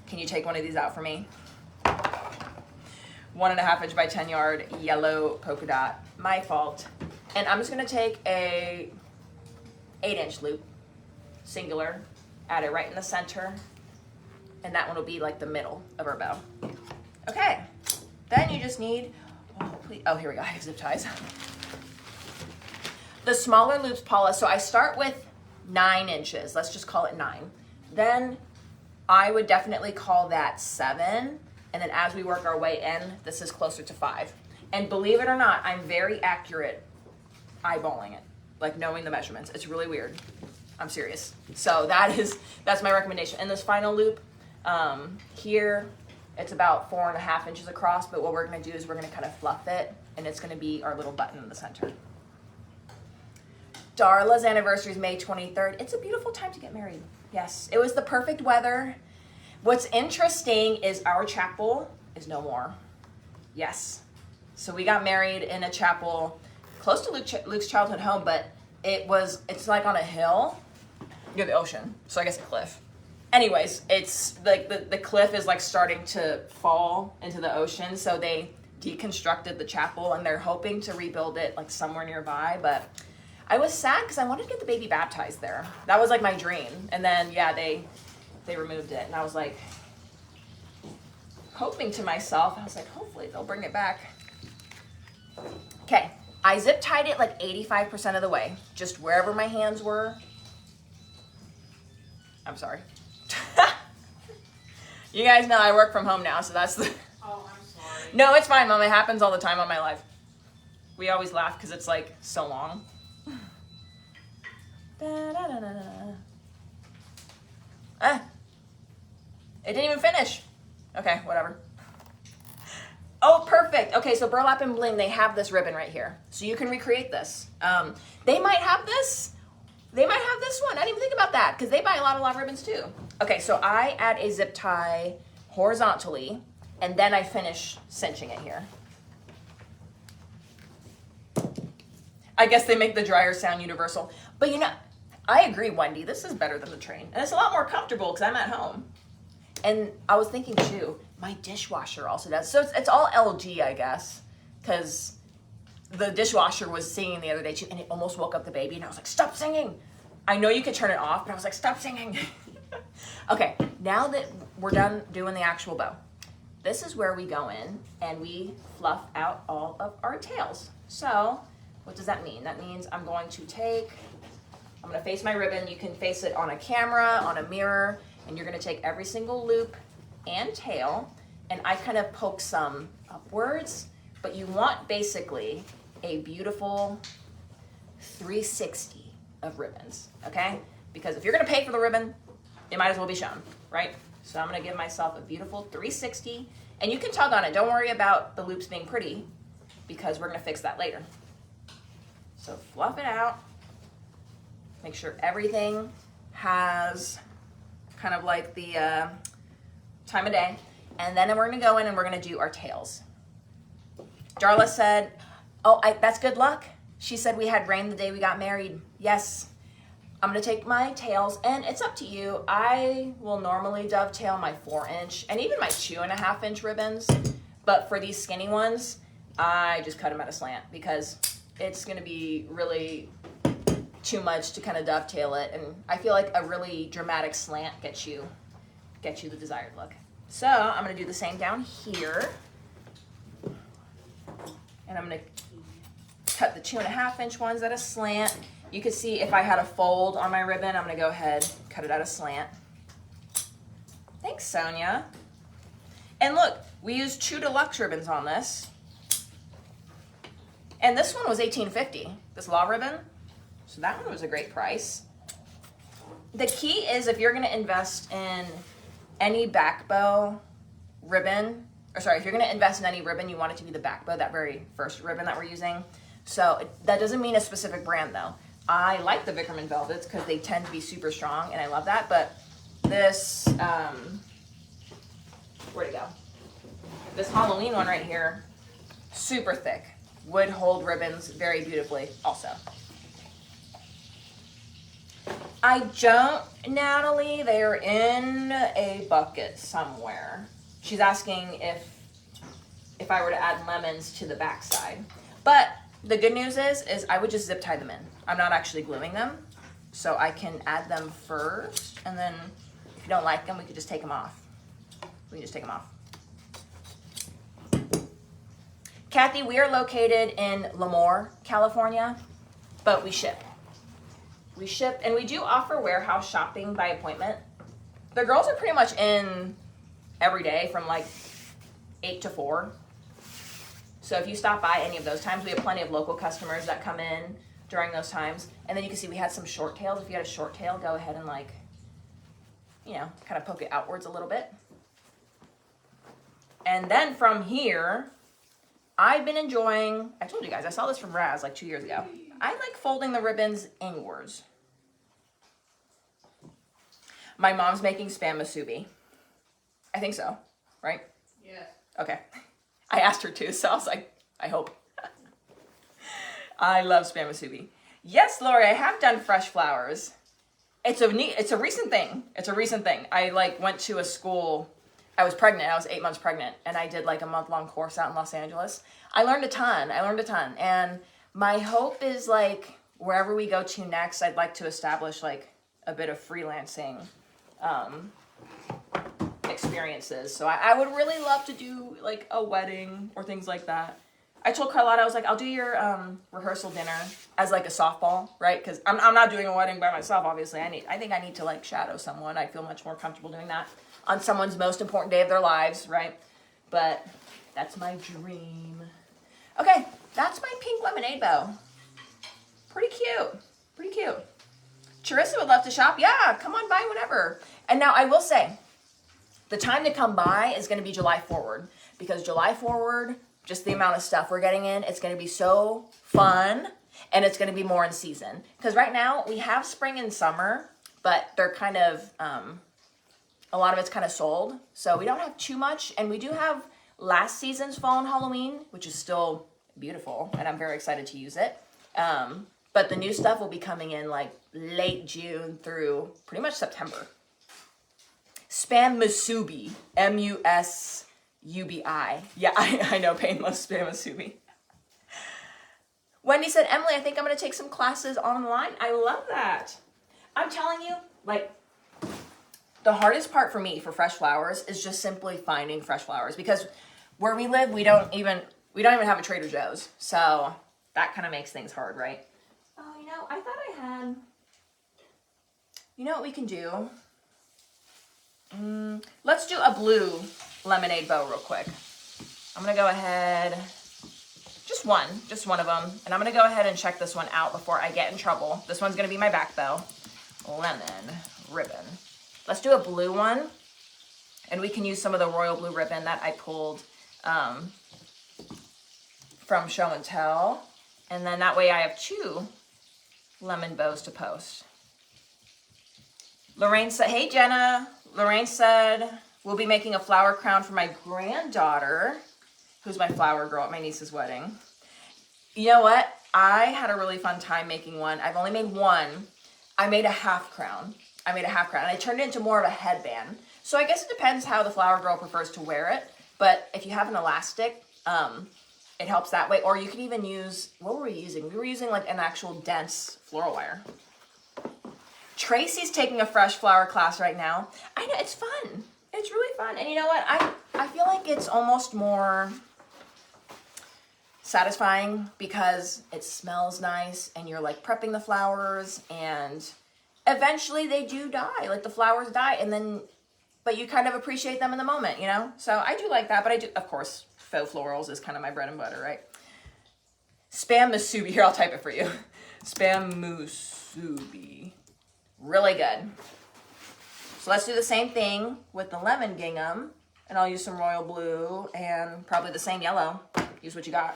Can you take one of these out for me? 1.5 inch by 10 yard yellow polka dot. My fault. And I'm just gonna take a 8-inch loop, singular, add it right in the center, and that one will be like the middle of our bow. Okay, then you just need, oh, here we go, I have zip ties. The smaller loops, Paula, so I start with 9 inches, let's just call it 9. Then I would definitely call that 7. And then as we work our way in, this is closer to 5. And believe it or not, I'm very accurate eyeballing it, like knowing the measurements. It's really weird. I'm serious. So that's my recommendation. And this final loop, here, it's about 4.5 inches across, but what we're gonna do is we're gonna kind of fluff it, and it's gonna be our little button in the center. Darla's anniversary is May 23rd. It's a beautiful time to get married. Yes, it was the perfect weather. What's interesting is our chapel is no more. Yes. So we got married in a chapel close to Luke's childhood home, but it's like on a hill near the ocean. So I guess a cliff. Anyways, it's like the cliff is like starting to fall into the ocean. So they deconstructed the chapel and they're hoping to rebuild it like somewhere nearby. But I was sad because I wanted to get the baby baptized there. That was like my dream. And then, yeah, they removed it, and I was like hoping to myself, I was like, hopefully they'll bring it back. Okay, I zip tied it like 85% of the way, just wherever my hands were. I'm sorry. You guys know I work from home now, so that's the... Oh, I'm sorry. No, it's fine, Mom. It happens all the time on my life. We always laugh because it's like so long. Da, da, da, da, da. It didn't even finish. Okay, whatever. Oh, perfect. Okay, so Burlap and Bling, they have this ribbon right here. So you can recreate this. They might have this. They might have this one. I didn't even think about that because they buy a lot of ribbons too. Okay, so I add a zip tie horizontally and then I finish cinching it here. I guess they make the dryer sound universal. But you know, I agree, Wendy, this is better than the train. And it's a lot more comfortable because I'm at home. And I was thinking too, my dishwasher also does. So it's all LG, I guess, because the dishwasher was singing the other day too, and it almost woke up the baby, and I was like, stop singing. I know you could turn it off, but I was like, stop singing. Okay, now that we're done doing the actual bow, this is where we go in and we fluff out all of our tails. So What does that mean? That means I'm going to face my ribbon. You can face it on a camera, on a mirror, and you're gonna take every single loop and tail, and I kind of poke some upwards, but you want basically a beautiful 360 of ribbons, okay? Because if you're gonna pay for the ribbon, it might as well be shown, right? So I'm gonna give myself a beautiful 360, and you can tug on it. Don't worry about the loops being pretty, because we're gonna fix that later. So fluff it out. Make sure everything has kind of like the time of day. And then we're gonna go in and we're gonna do our tails. Darla said, oh, that's good luck. She said we had rain the day we got married. Yes. I'm gonna take my tails, and it's up to you. I will normally dovetail my 4-inch and even my 2.5-inch ribbons, but for these skinny ones, I just cut them at a slant because it's gonna be really too much to kind of dovetail it, and I feel like a really dramatic slant gets you the desired look. So I'm gonna do the same down here, and I'm gonna cut the 2.5-inch ones at a slant. You can see if I had a fold on my ribbon, I'm gonna go ahead, cut it at a slant. Thanks, Sonia. And look, we used 2 deluxe ribbons on this. And this one was $18.50, this law ribbon. So that one was a great price. The key is if you're gonna invest in any back bow ribbon, if you're gonna invest in any ribbon, you want it to be the back bow, that very first ribbon that we're using. So that doesn't mean a specific brand though. I like the Vickerman Velvets because they tend to be super strong, and I love that, but this, where'd it go? This Halloween one right here, super thick, would hold ribbons very beautifully also. I don't, Natalie, they're in a bucket somewhere. She's asking if I were to add lemons to the backside. But the good news is I would just zip tie them in. I'm not actually gluing them, so I can add them first, and then if you don't like them, we could just take them off. We can just take them off. Kathy, we are located in Lemoore, California, but we ship. We ship, and we do offer warehouse shopping by appointment. The girls are pretty much in every day from like 8 to 4. So if you stop by any of those times, we have plenty of local customers that come in during those times. And then you can see we had some short tails. If you had a short tail, go ahead and like, you know, kind of poke it outwards a little bit. And then from here, I've been enjoying, I told you guys, I saw this from Raz like 2 years ago. I like folding the ribbons inwards. My mom's making spam musubi. I think so, right? Yeah. Okay. I asked her too, so I was like, I hope. I love spam musubi. Yes, Lori, I have done fresh flowers. It's a recent thing. It's a recent thing. I like went to a school. I was pregnant. I was 8 months pregnant, and I did like a month-long course out in Los Angeles. I learned a ton. And my hope is like wherever we go to next, I'd like to establish like a bit of freelancing experiences. So I would really love to do like a wedding or things like that. I told Carlotta, I was like, I'll do your rehearsal dinner as like a softball, right? Because I'm not doing a wedding by myself, obviously. I think I need to like shadow someone. I feel much more comfortable doing that on someone's most important day of their lives, right? But that's my dream. Okay, that's my pink lemonade bow. Pretty cute. Pretty cute. Charissa would love to shop. Yeah, come on by whenever. And now I will say, the time to come by is going to be July forward, because July forward, just the amount of stuff we're getting in, it's going to be so fun, and it's going to be more in season. Because right now we have spring and summer, but they're kind of, a lot of it's kind of sold. So we don't have too much, and we do have last season's fall and Halloween, which is still beautiful, and I'm very excited to use it. But the new stuff will be coming in like late June through pretty much September. Spam musubi, M-U-S-U-B-I. Yeah, I know Payne loves spam musubi. Wendy said, Emily, I think I'm going to take some classes online. I love that. I'm telling you, like, the hardest part for me for fresh flowers is just simply finding fresh flowers, because where we live, we don't even have a Trader Joe's. So That kind of makes things hard, right? Oh, you know, I thought I had, you know what we can do? Let's do a blue lemonade bow real quick. I'm gonna go ahead, just one of them. And I'm gonna go ahead and check this one out before I get in trouble. This one's gonna be my back bow. Lemon ribbon. Let's do a blue one. And we can use some of the royal blue ribbon that I pulled from Show and Tell. And then that way I have 2 lemon bows to post. Lorraine said, hey Jenna. Lorraine said, we'll be making a flower crown for my granddaughter, who's my flower girl at my niece's wedding. You know what? I had a really fun time making one. I've only made one. I made a half crown. And I turned it into more of a headband. So I guess it depends how the flower girl prefers to wear it. But if you have an elastic, it helps that way. Or you could even use, what were we using? We were using like an actual dense floral wire. Tracy's taking a fresh flower class right now. I know, it's fun. It's really fun. And you know what? I feel like it's almost more satisfying because it smells nice and you're like prepping the flowers and eventually they do die. Like the flowers die and then, but you kind of appreciate them in the moment, you know? So I do like that, but I do, of course, faux florals is kind of my bread and butter, right? Spam musubi. Here, I'll type it for you. Spam musubi. Really good. So let's do the same thing with the lemon gingham. And I'll use some royal blue and probably the same yellow. Use what you got.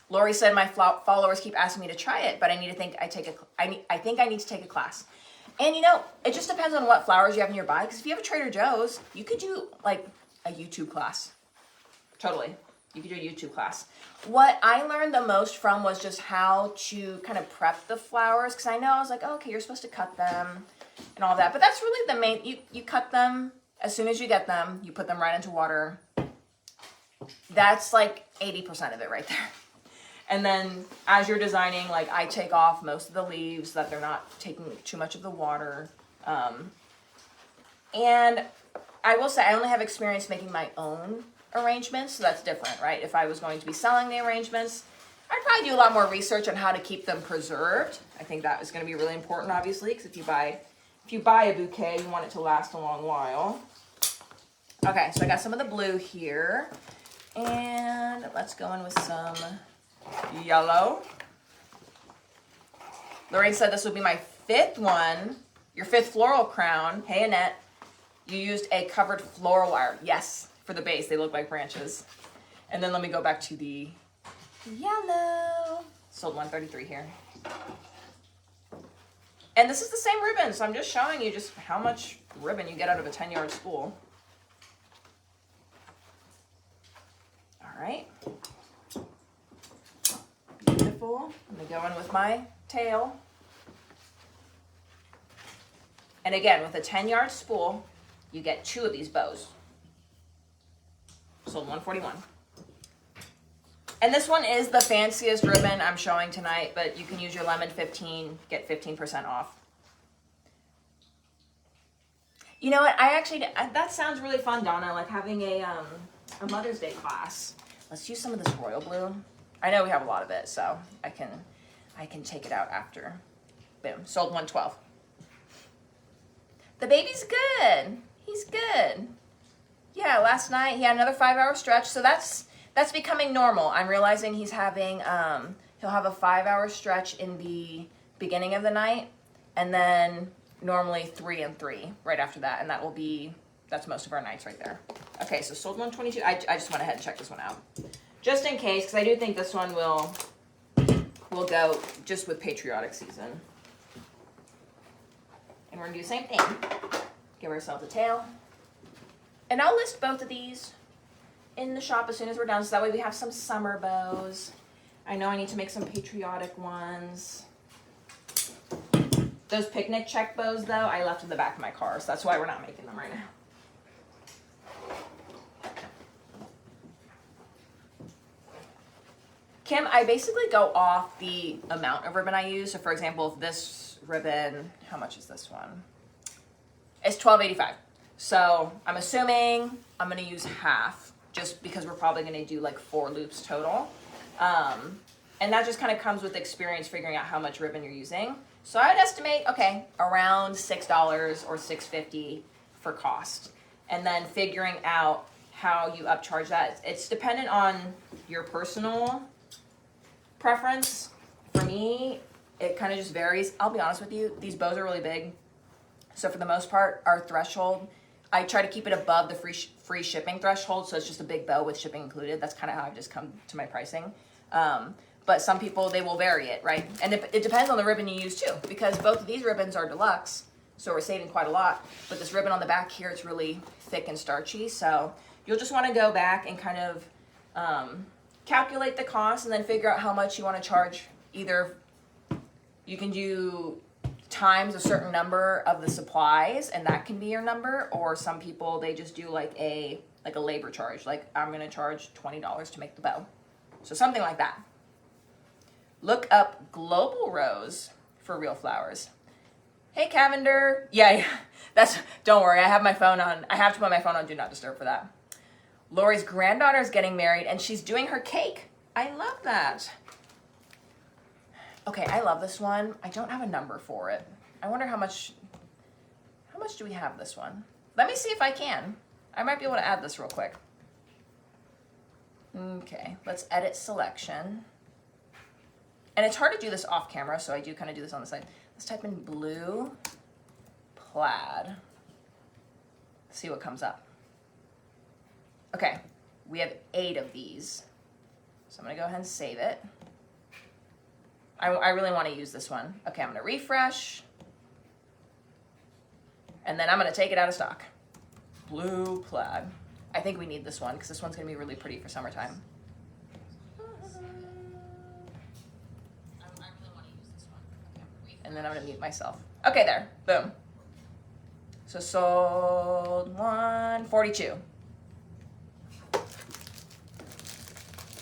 Lori said my followers keep asking me to try it, but I need to think I think I need to take a class. And you know, it just depends on what flowers you have nearby. Because if you have a Trader Joe's, you could do like a YouTube class. Totally. You could do a YouTube class. What I learned the most from was just how to kind of prep the flowers. Because I know I was like, oh, okay, you're supposed to cut them and all that. But that's really the main, you cut them as soon as you get them. You put them right into water. That's like 80% of it right there. And then as you're designing, like I take off most of the leaves so that they're not taking too much of the water. And I will say I only have experience making my own arrangements, so that's different, right? If I was going to be selling the arrangements, I'd probably do a lot more research on how to keep them preserved. I think that is going to be really important, obviously, because if you buy a bouquet, you want it to last a long while. Okay, so I got some of the blue here, and let's go in with some yellow. Lorraine said this would be my 5th one, your 5th floral crown. Hey, Annette, you used a covered floral wire. Yes, for the base, they look like branches. And then let me go back to the yellow. Sold 133 here. And this is the same ribbon, so I'm just showing you just how much ribbon you get out of a 10-yard spool. All right. Beautiful. I'm gonna go in with my tail. And again, with a 10-yard spool, you get 2 of these bows. Sold 141. And this one is the fanciest ribbon I'm showing tonight, but you can use your lemon 15, get 15% off. You know what? That sounds really fun, Donna, like having a Mother's Day class. Let's use some of this royal blue. I know we have a lot of it, so I can take it out after. Boom, sold 112. The baby's good. He's good. Yeah, last night he had another 5-hour stretch, so that's becoming normal. I'm realizing he's having, he'll have a 5-hour stretch in the beginning of the night, and then normally 3 and 3 right after that, and that's most of our nights right there. Okay, so sold 122. I just went ahead and checked this one out. Just in case, because I do think this one will go just with patriotic season. And we're gonna do the same thing. Give ourselves a tail. And I'll list both of these in the shop as soon as we're done, so that way we have some summer bows. I know I need to make some patriotic ones. Those picnic check bows, though, I left in the back of my car, so that's why we're not making them right now. Kim, I basically go off the amount of ribbon I use. So for example, if this ribbon, how much is this one? It's $12.85. So I'm assuming I'm gonna use half just because we're probably gonna do like 4 loops total. And that just kind of comes with experience figuring out how much ribbon you're using. So I'd estimate, okay, around $6 or $6.50 for cost. And then figuring out how you upcharge that. It's dependent on your personal preference. For me, it kind of just varies. I'll be honest with you, these bows are really big. So for the most part, our threshold, I try to keep it above the free shipping threshold. So it's just a big bow with shipping included. That's kind of how I've just come to my pricing. But some people, they will vary it, right? And it depends on the ribbon you use too, because both of these ribbons are deluxe, so we're saving quite a lot. But this ribbon on the back here, it's really thick and starchy. So you'll just wanna go back and kind of calculate the cost and then figure out how much you wanna charge. Either you can do times a certain number of the supplies and that can be your number, or some people, they just do like a labor charge. Like I'm gonna charge $20 to make the bow. So something like that. Look up Global Rose for real flowers. Hey, Cavender. Yeah, don't worry. I have my phone on. I have to put my phone on Do Not Disturb for that. Lori's granddaughter is getting married and she's doing her cake. I love that. Okay, I love this one. I don't have a number for it. I wonder how much do we have this one? Let me see if I can. I might be able to add this real quick. Okay, let's edit selection. And it's hard to do this off camera, so I do kind of do this on the side. Let's type in blue plaid. See what comes up. Okay, we have 8 of these. So I'm gonna go ahead and save it. I really wanna use this one. Okay, I'm gonna refresh. And then I'm gonna take it out of stock. Blue plaid. I think we need this one because this one's gonna be really pretty for summertime. And then I'm gonna mute myself. Okay, there, boom. So sold 142.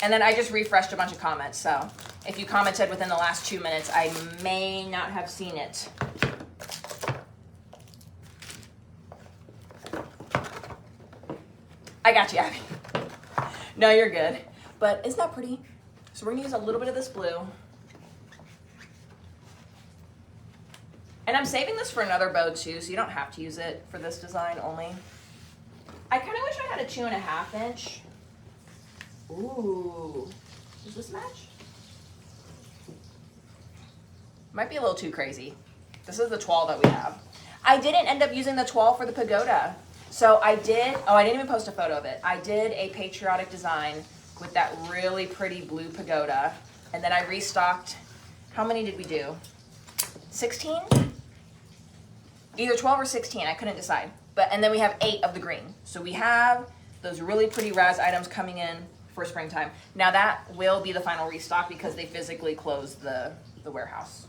And then I just refreshed a bunch of comments. So if you commented within the last 2 minutes, I may not have seen it. I got you, Abby. No, you're good. But isn't that pretty? So we're gonna use a little bit of this blue. And I'm saving this for another bow too, so you don't have to use it for this design only. I kind of wish I had a 2.5 inch. Ooh, does this match? Might be a little too crazy. This is the 12 that we have. I didn't end up using the 12 for the pagoda. So I did, I didn't even post a photo of it. I did a patriotic design with that really pretty blue pagoda. And then I restocked, how many did we do? 16? Either 12 or 16, I couldn't decide. And then we have 8 of the green. So we have those really pretty Raz items coming in for springtime. Now that will be the final restock because they physically closed the warehouse.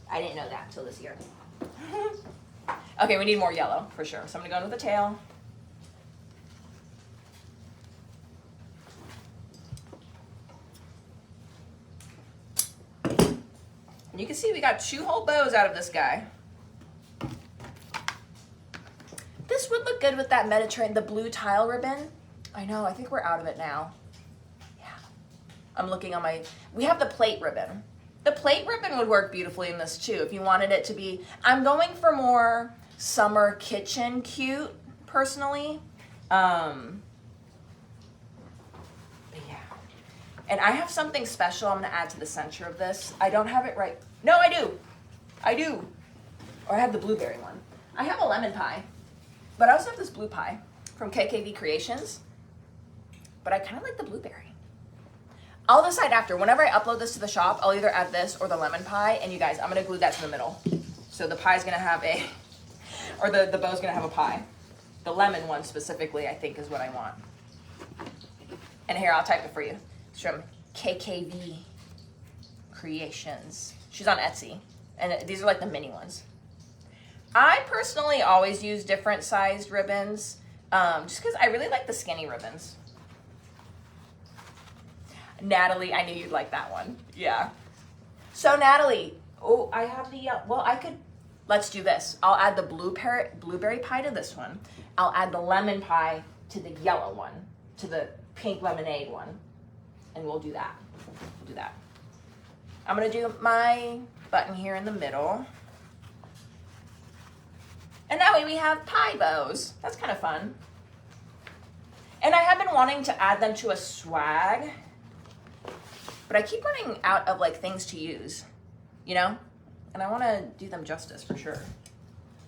I didn't know that until this year. Okay, we need more yellow for sure. So I'm gonna go in with the tail. And you can see we got 2 whole bows out of this guy. This would look good with that Mediterranean, the blue tile ribbon. I know, I think we're out of it now. Yeah. I'm looking on my, we have the plate ribbon. The plate ribbon would work beautifully in this too if you wanted it to be, I'm going for more summer kitchen cute, personally. But yeah. And I have something special I'm gonna add to the center of this. I don't have it right. No, I do. I do. Or I have the blueberry one. I have a lemon pie, but I also have this blue pie from KKV Creations. But I kind of like the blueberry. I'll decide after. Whenever I upload this to the shop, I'll either add this or the lemon pie. And you guys, I'm gonna glue that to the middle. So the pie's gonna have a, or the bow's gonna have a pie. The lemon one specifically, I think is what I want. And here, I'll type it for you. It's from KKV Creations. She's on Etsy. And these are like the mini ones. I personally always use different sized ribbons, just because I really like the skinny ribbons. Natalie, I knew you'd like that one. Yeah. So Natalie, oh, I have the, well, I could, let's do this. I'll add the blueberry pie to this one. I'll add the lemon pie to the yellow one, to the pink lemonade one, and we'll do that. do that. I'm gonna do my button here in the middle. And that way we have pie bows. That's kind of fun. And I have been wanting to add them to a swag, but I keep running out of like things to use, you know? And I wanna do them justice for sure.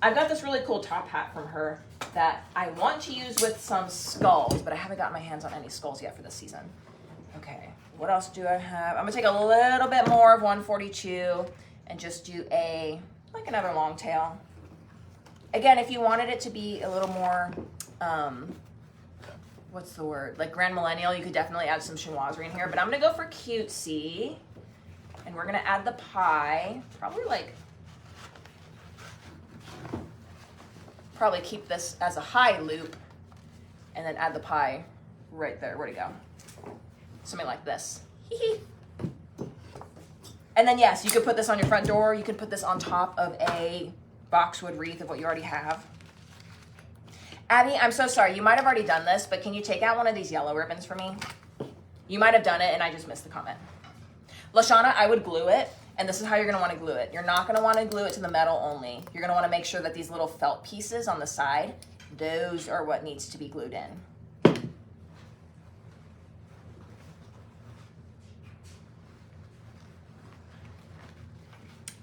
I've got this really cool top hat from her that I want to use with some skulls, but I haven't gotten my hands on any skulls yet for this season. Okay, what else do I have? I'm gonna take a little bit more of 142 and just do like another long tail. Again, if you wanted it to be a little more, what's the word? Like Grand Millennial, you could definitely add some chinoiserie in here, but I'm gonna go for cutesy. And we're gonna add the pie, probably keep this as a high loop and then add the pie right there. Where'd it go? Something like this. And then yes, you could put this on your front door. You could put this on top of a boxwood wreath of what you already have. Abby, I'm so sorry. You might have already done this, but can you take out one of these yellow ribbons for me? You might have done it and I just missed the comment. Lashana, I would glue it, and this is how you're gonna wanna glue it. You're not gonna wanna glue it to the metal only. You're gonna wanna make sure that these little felt pieces on the side, those are what needs to be glued in.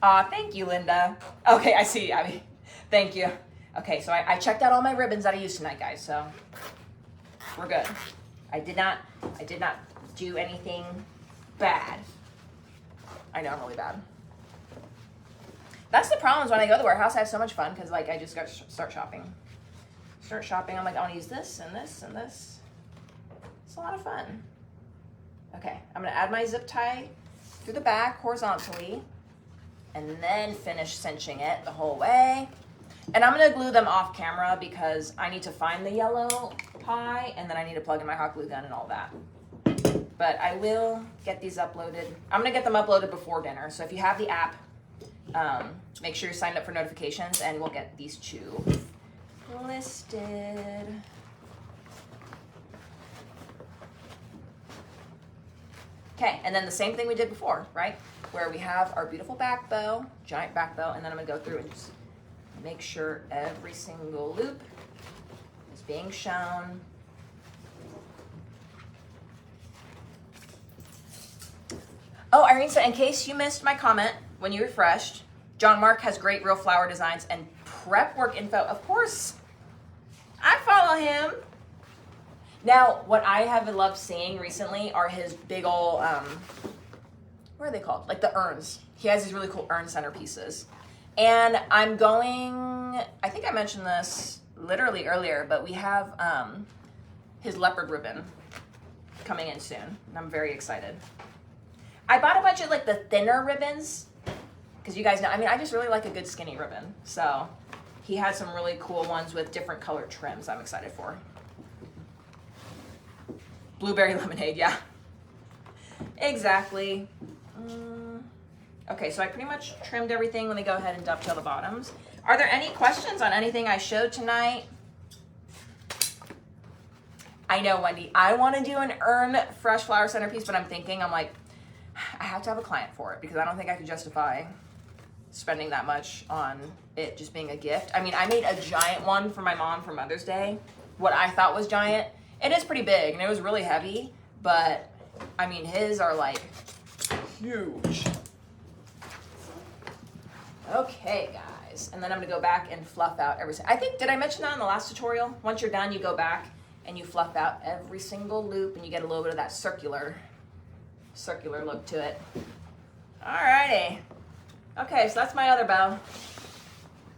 Thank you, Linda. Okay, I see you, Abby. Thank you. Okay, so I checked out all my ribbons that I used tonight, guys, so we're good. I did not do anything bad. I know I'm really bad. That's the problem is when I go to the warehouse, I have so much fun because like I just got to start shopping. I'm like, I want to use this and this and this. It's a lot of fun. Okay, I'm gonna add my zip tie through the back horizontally and then finish cinching it the whole way. And I'm gonna glue them off camera because I need to find the yellow pie and then I need to plug in my hot glue gun and all that. But I will get these uploaded. I'm gonna get them uploaded before dinner. So if you have the app, make sure you're signed up for notifications and we'll get these two listed. Okay, and then the same thing we did before, right? Where we have our beautiful back bow, giant back bow, and then I'm gonna go through and just make sure every single loop is being shown. Oh, Irene said, in case you missed my comment when you refreshed, John Mark has great real flower designs and prep work info. Of course, I follow him. Now, what I have loved seeing recently are his big ol', what are they called? Like the urns. He has these really cool urn centerpieces. And I'm going, I think I mentioned this literally earlier, but we have his leopard ribbon coming in soon. And I'm very excited. I bought a bunch of like the thinner ribbons because you guys know, I mean, I just really like a good skinny ribbon. So he had some really cool ones with different colored trims I'm excited for. Blueberry lemonade, yeah. Exactly. Okay, so I pretty much trimmed everything. Let me go ahead and dovetail the bottoms. Are there any questions on anything I showed tonight? I know, Wendy, I want to do an urn fresh flower centerpiece, but I'm like, I have to have a client for it because I don't think I could justify spending that much on it just being a gift. I mean, I made a giant one for my mom for Mother's Day. What I thought was giant. It is pretty big and it was really heavy, but I mean, his are like huge. Okay, guys. And then I'm gonna go back and fluff out everything. I think, did I mention that in the last tutorial? Once you're done, you go back and you fluff out every single loop and you get a little bit of that circular look to it. Alrighty. Okay, so that's my other bow.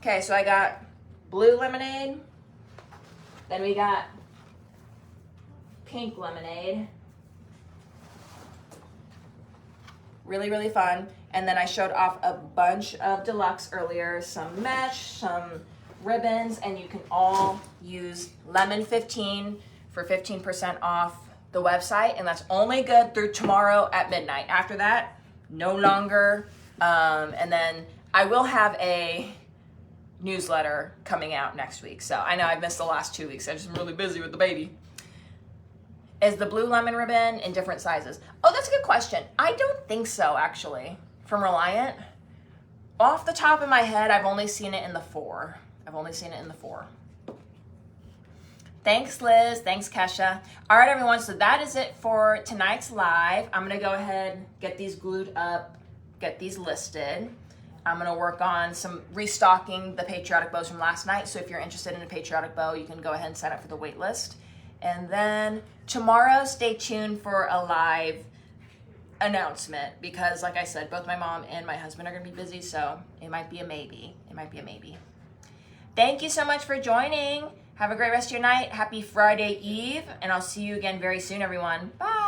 Okay, so I got blue lemonade. Then we got pink lemonade. Really, really fun. And then I showed off a bunch of deluxe earlier, some mesh, some ribbons, and you can all use Lemon 15 for 15% off the website, and that's only good through tomorrow at midnight. After that, no longer. And then I will have a newsletter coming out next week. So I know I've missed the last 2 weeks. I've just been really busy with the baby. Is the blue lemon ribbon in different sizes? Oh, that's a good question. I don't think so, actually, from Reliant. Off the top of my head, I've only seen it in the 4. I've only seen it in the 4. Thanks, Liz. Thanks, Kesha. All right, everyone, so that is it for tonight's live. I'm going to go ahead, get these glued up, get these listed. I'm going to work on some restocking the patriotic bows from last night. So if you're interested in a patriotic bow, you can go ahead and sign up for the wait list. And then tomorrow, stay tuned for a live announcement because, like I said, both my mom and my husband are going to be busy, so it might be a maybe. It might be a maybe. Thank you so much for joining. Have a great rest of your night. Happy Friday Eve, and I'll see you again very soon, everyone. Bye.